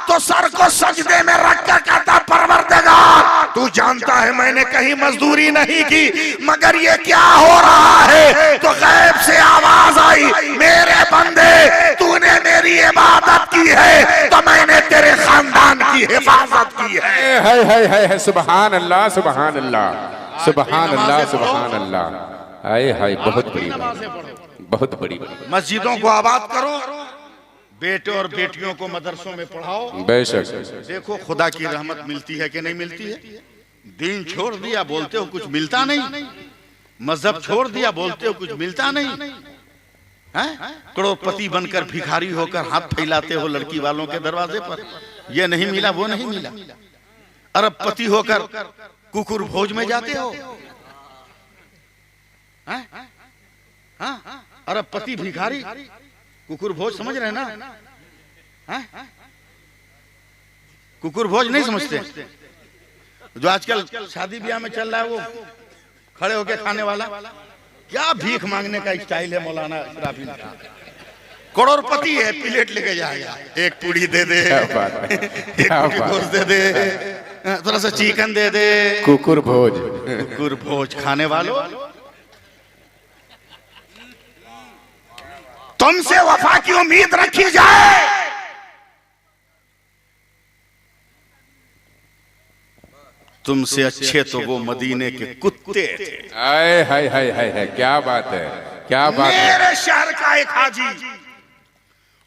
तो सर को सजदे में रखकर कहता परवरदिगार तू जानता है मैंने कहीं मजदूरी नहीं की, मगर ये क्या हो रहा है? तो गैब से आवाज आई, मेरे बंदे तूने मेरी इबादत की है तो मैंने तेरे खानदान की हिफाजत की है। सुभान अल्लाह, सुभान अल्लाह, सुभान अल्लाह, सुभान अल्लाह। हाय हाय, बहुत बड़ी, बहुत बड़ी। मस्जिदों को आबाद करो, बेटे और बेटियों को मदरसों में पढ़ाओ। बेशक। देखो खुदा की रहमत मिलती है कि नहीं मिलती है। दीन छोड़ दिया बोलते हो कुछ मिलता नहीं, मजहब छोड़ दिया बोलते हो कुछ मिलता नहीं, हैं? करोड़पति बनकर भिखारी होकर हाथ फैलाते हो लड़की वालों के दरवाजे पर, ये नहीं मिला वो नहीं मिला। अरबपति होकर कुकुर भोज में जाते हो, अरबपति भिखारी कुकुर भोज समझ रहे ना? कुकुर भोज नहीं समझते? जो आजकल शादी ब्याह में चल रहा है वो खड़े होके खाने वाला, क्या भीख मांगने का स्टाइल है मौलाना शराफी का। करोड़पति है, प्लेट लेके जाएगा, एक पूड़ी दे दे, एक पूड़ी गोश्त दे दे, थोड़ा सा चिकन दे दे। कुकुर भोज, कुकुर भोज खाने वालों, तुमसे वफा की उम्मीद रखी जाए। तुमसे अच्छे तो वो मदीने के कुत्ते थे। हाय हाय हाय हाय, क्या बात है, क्या बात है। मेरे शहर का एक हाजी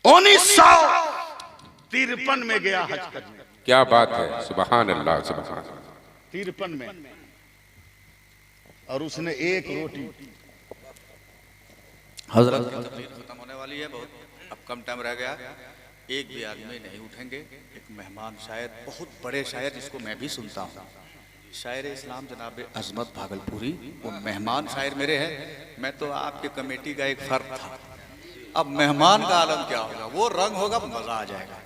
1953 में गया हज करने। क्या बात है, सुभान अल्लाह, सुभान। 53 में, और उसने एक रोटी, हजरत खत्म होने वाली है, बहुत अब कम टाइम रह गया, एक भी आदमी नहीं उठेंगे। एक मेहमान शायर, बहुत बड़े शायर जिसको मैं भी सुनता हूँ, शायर इस्लाम जनाब अजमत भागलपुरी, वो मेहमान शायर मेरे हैं। मैं तो आपके कमेटी का एक फर्क था, अब मेहमान का आलम क्या होगा, वो रंग होगा, मजा आ जाएगा।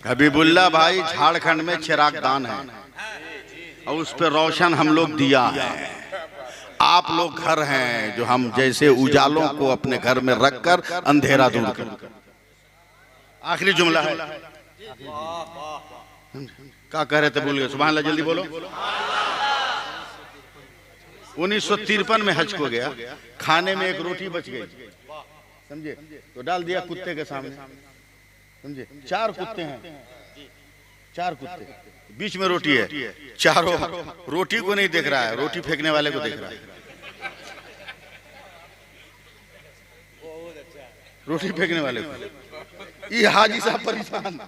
हबीबुल्ला भाई झारखंड में चिराग दान है, और उस पर रोशन हम लोग दिया है। आप लोग घर हैं जो हम जैसे उजालों को अपने घर में रखकर अंधेरा दूर कर। आखिरी जुमला है, क्या कह रहे थे भूल गए, सुभान अल्लाह, जल्दी बोलो। 1953 में हज को गया, खाने में एक रोटी बच गई, समझे, तो डाल दिया कुत्ते के सामने, समझे, 4 कुत्ते हैं, 4 कुत्ते, बीच में रोटी है, चारों रोटी को नहीं देख रहा है, रोटी फेंकने वाले को देख रहा है। रोटी फेंकने वाले को। ये हाजी साहब परेशान,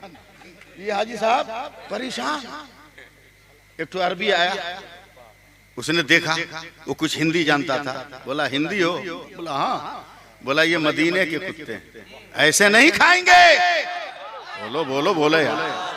ये हाजी साहब परेशान। एक तो अरबी आया, उसने देखा, वो कुछ हिंदी जानता था, बोला हिंदी हो? बोला हाँ। बोला ये मदीने के कुत्ते ऐसे नहीं खाएंगे। बोलो बोलो बोले यार,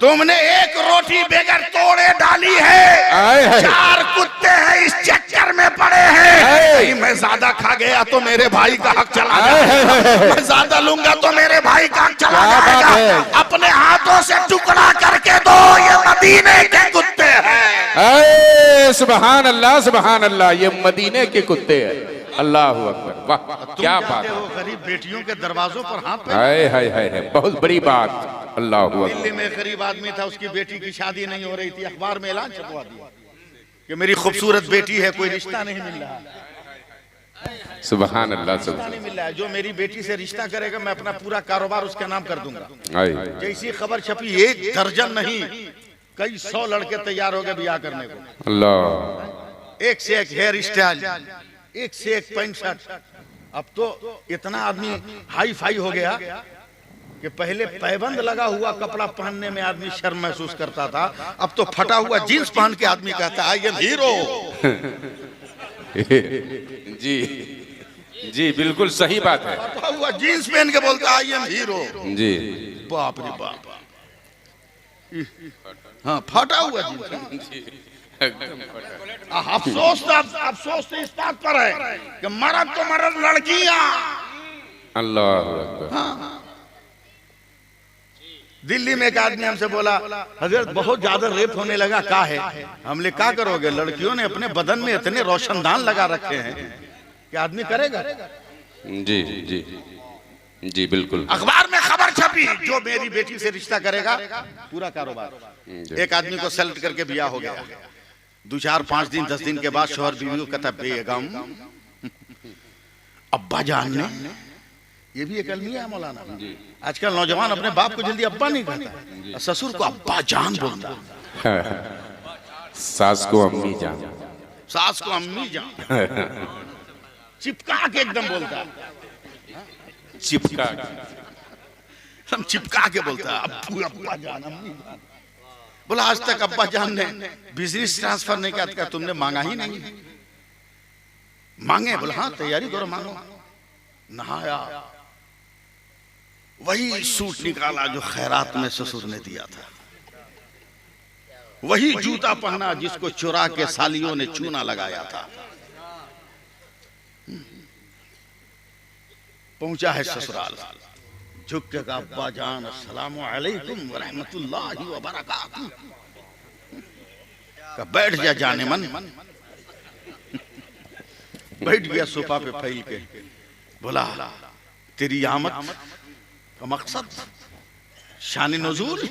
तुमने एक रोटी बेगर तोड़े डाली है, 4 कुत्ते हैं इस चक्कर में पड़े हैं। मैं ज्यादा खा गया तो मेरे भाई का हक चला जाएगा, मैं ज्यादा लूंगा तो मेरे भाई का हक चला जाएगा। अपने हाथों से टुकड़ा करके दो, ये मदीने के कुत्ते हैं। सुभान अल्लाह, सुभान अल्लाह, ये मदीने के कुत्ते हैं। अल्लाह अकबर, वाह क्या बात है। वो गरीब बेटियों के दरवाजों पर हाथ, हाय हाय हाय, बहुत बड़ी बात। अल्लाह अकबर। दिल्ली में गरीब आदमी था, उसकी बेटी की शादी नहीं हो रही थी, अखबार में ऐलान छपवा दिया कि मेरी खूबसूरत बेटी है, कोई रिश्ता नहीं मिल रहा। सुभान अल्लाह, रिश्ता नहीं मिल रहा है, जो मेरी बेटी से रिश्ता करेगा मैं अपना पूरा कारोबार उसके नाम कर दूंगा। जैसी खबर छपी, 1 दर्जन नहीं कई 100 लड़के तैयार हो गए ब्याह करने को। अल्लाह, एक से एक हेयर स्टाइल, एक से एक पैंट शर्ट। अब तो इतना आदमी हाई फाई हो गया कि पहले पैबंद लगा हुआ कपड़ा पहनने में आदमी शर्म महसूस करता था, अब तो फटा हुआ जींस पहन के आदमी कहता है आई एम हीरो। जी जी बिल्कुल सही बात है। फटा हुआ जींस पहन के बोलता है आई एम हीरो। जी बाप रे बाप, हाँ फटा हुआ जींस। अफसोस तो इस बात पर है कि मर्द तो मर्द, लड़कियां। अल्लाह, दिल्ली में एक आदमी हमसे बोला हजरत बहुत ज्यादा रेप होने लगा, क्या है? हमने क्या करोगे, लड़कियों ने अपने बदन में इतने रोशनदान लगा रखे हैं कि आदमी करेगा। जी जी जी बिल्कुल। अखबार में खबर छपी, जो मेरी बेटी से रिश्ता करेगा पूरा कारोबार। एक आदमी को सेलेक्ट करके ब्याह हो गया, 2 4 5 दिन 10 दिन के बाद शोहर बीवी को कहता बेगम अब्बा जान ने, ये भी एक अलमिया है मौलाना। आजकल नौजवान अपने बाप को जल्दी अब्बा नहीं कहता, ससुर को अब्बा जान बोलता, सास को अम्मी जान, सास को अम्मी जान, चिपका के एकदम बोलता, चिपका, हम चिपका के बोलता है अब्बा जान, अम्मी जान। बोला आज तक अब्बा जान ने बिजनेस ट्रांसफर नहीं किया, तुमने मांगा ही नहीं। मांगे? बोला हाँ तैयारी करो, मांगो। नहाया, वही सूट निकाला जो खैरात में ससुर ने दिया था, वही जूता पहना जिसको चुरा के सालियों ने चूना लगाया था। पहुंचा है ससुराल, झुक के कहा अब्बा जान अस्सलामु अलैकुम व रहमतुल्लाहि व बरकातुहू। का बैठ जा जाने मन। बैठ गया सोफा पे फैल के, बोला तेरी आमद का मकसद शान नुज़ूल।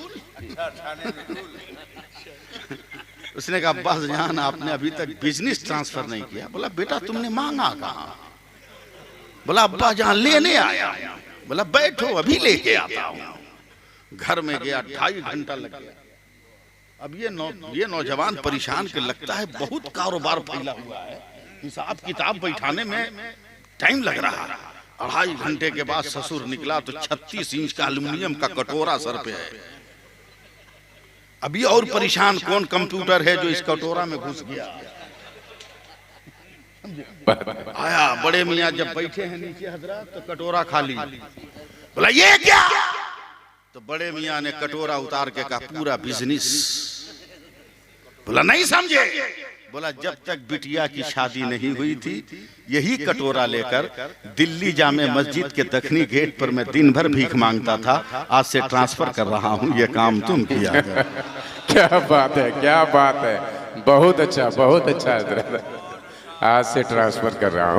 उसने कहा अब्बा जान आपने अभी तक बिजनेस ट्रांसफर नहीं किया। बोला बेटा तुमने मांगा कहाँ? बोला अब्बा जान लेने आया। बोला बैठो अभी लेके आता हूँ। घर में गया, 2.5 घंटा लग गया। अब ये नौजवान परेशान के लगता है बहुत कारोबार फैला हुआ है, हिसाब किताब बैठाने में टाइम लग रहा है। 2.5 घंटे के बाद ससुर निकला तो 36 इंच का एल्युमिनियम का कटोरा सर पे है। अभी और परेशान, कौन कंप्यूटर है जो इस कटोरा में घुस गया। आया बड़े मियाँ जब बैठे हैं नीचे हजरत तो कटोरा खाली। बोला ये क्या? तो बड़े मियाँ ने कटोरा उतार के कहा पूरा बिजनेस। बोला नहीं समझे। बोला जब तक बिटिया की शादी नहीं हुई थी यही कटोरा लेकर दिल्ली जामे मस्जिद के दक्षिणी गेट पर मैं दिन भर भीख मांगता था। आज से ट्रांसफर कर रहा हूँ, ये काम तुम किया। क्या बात है, क्या बात है, बहुत अच्छा हजरत। आज से ट्रांसफर कर रहा हूँ।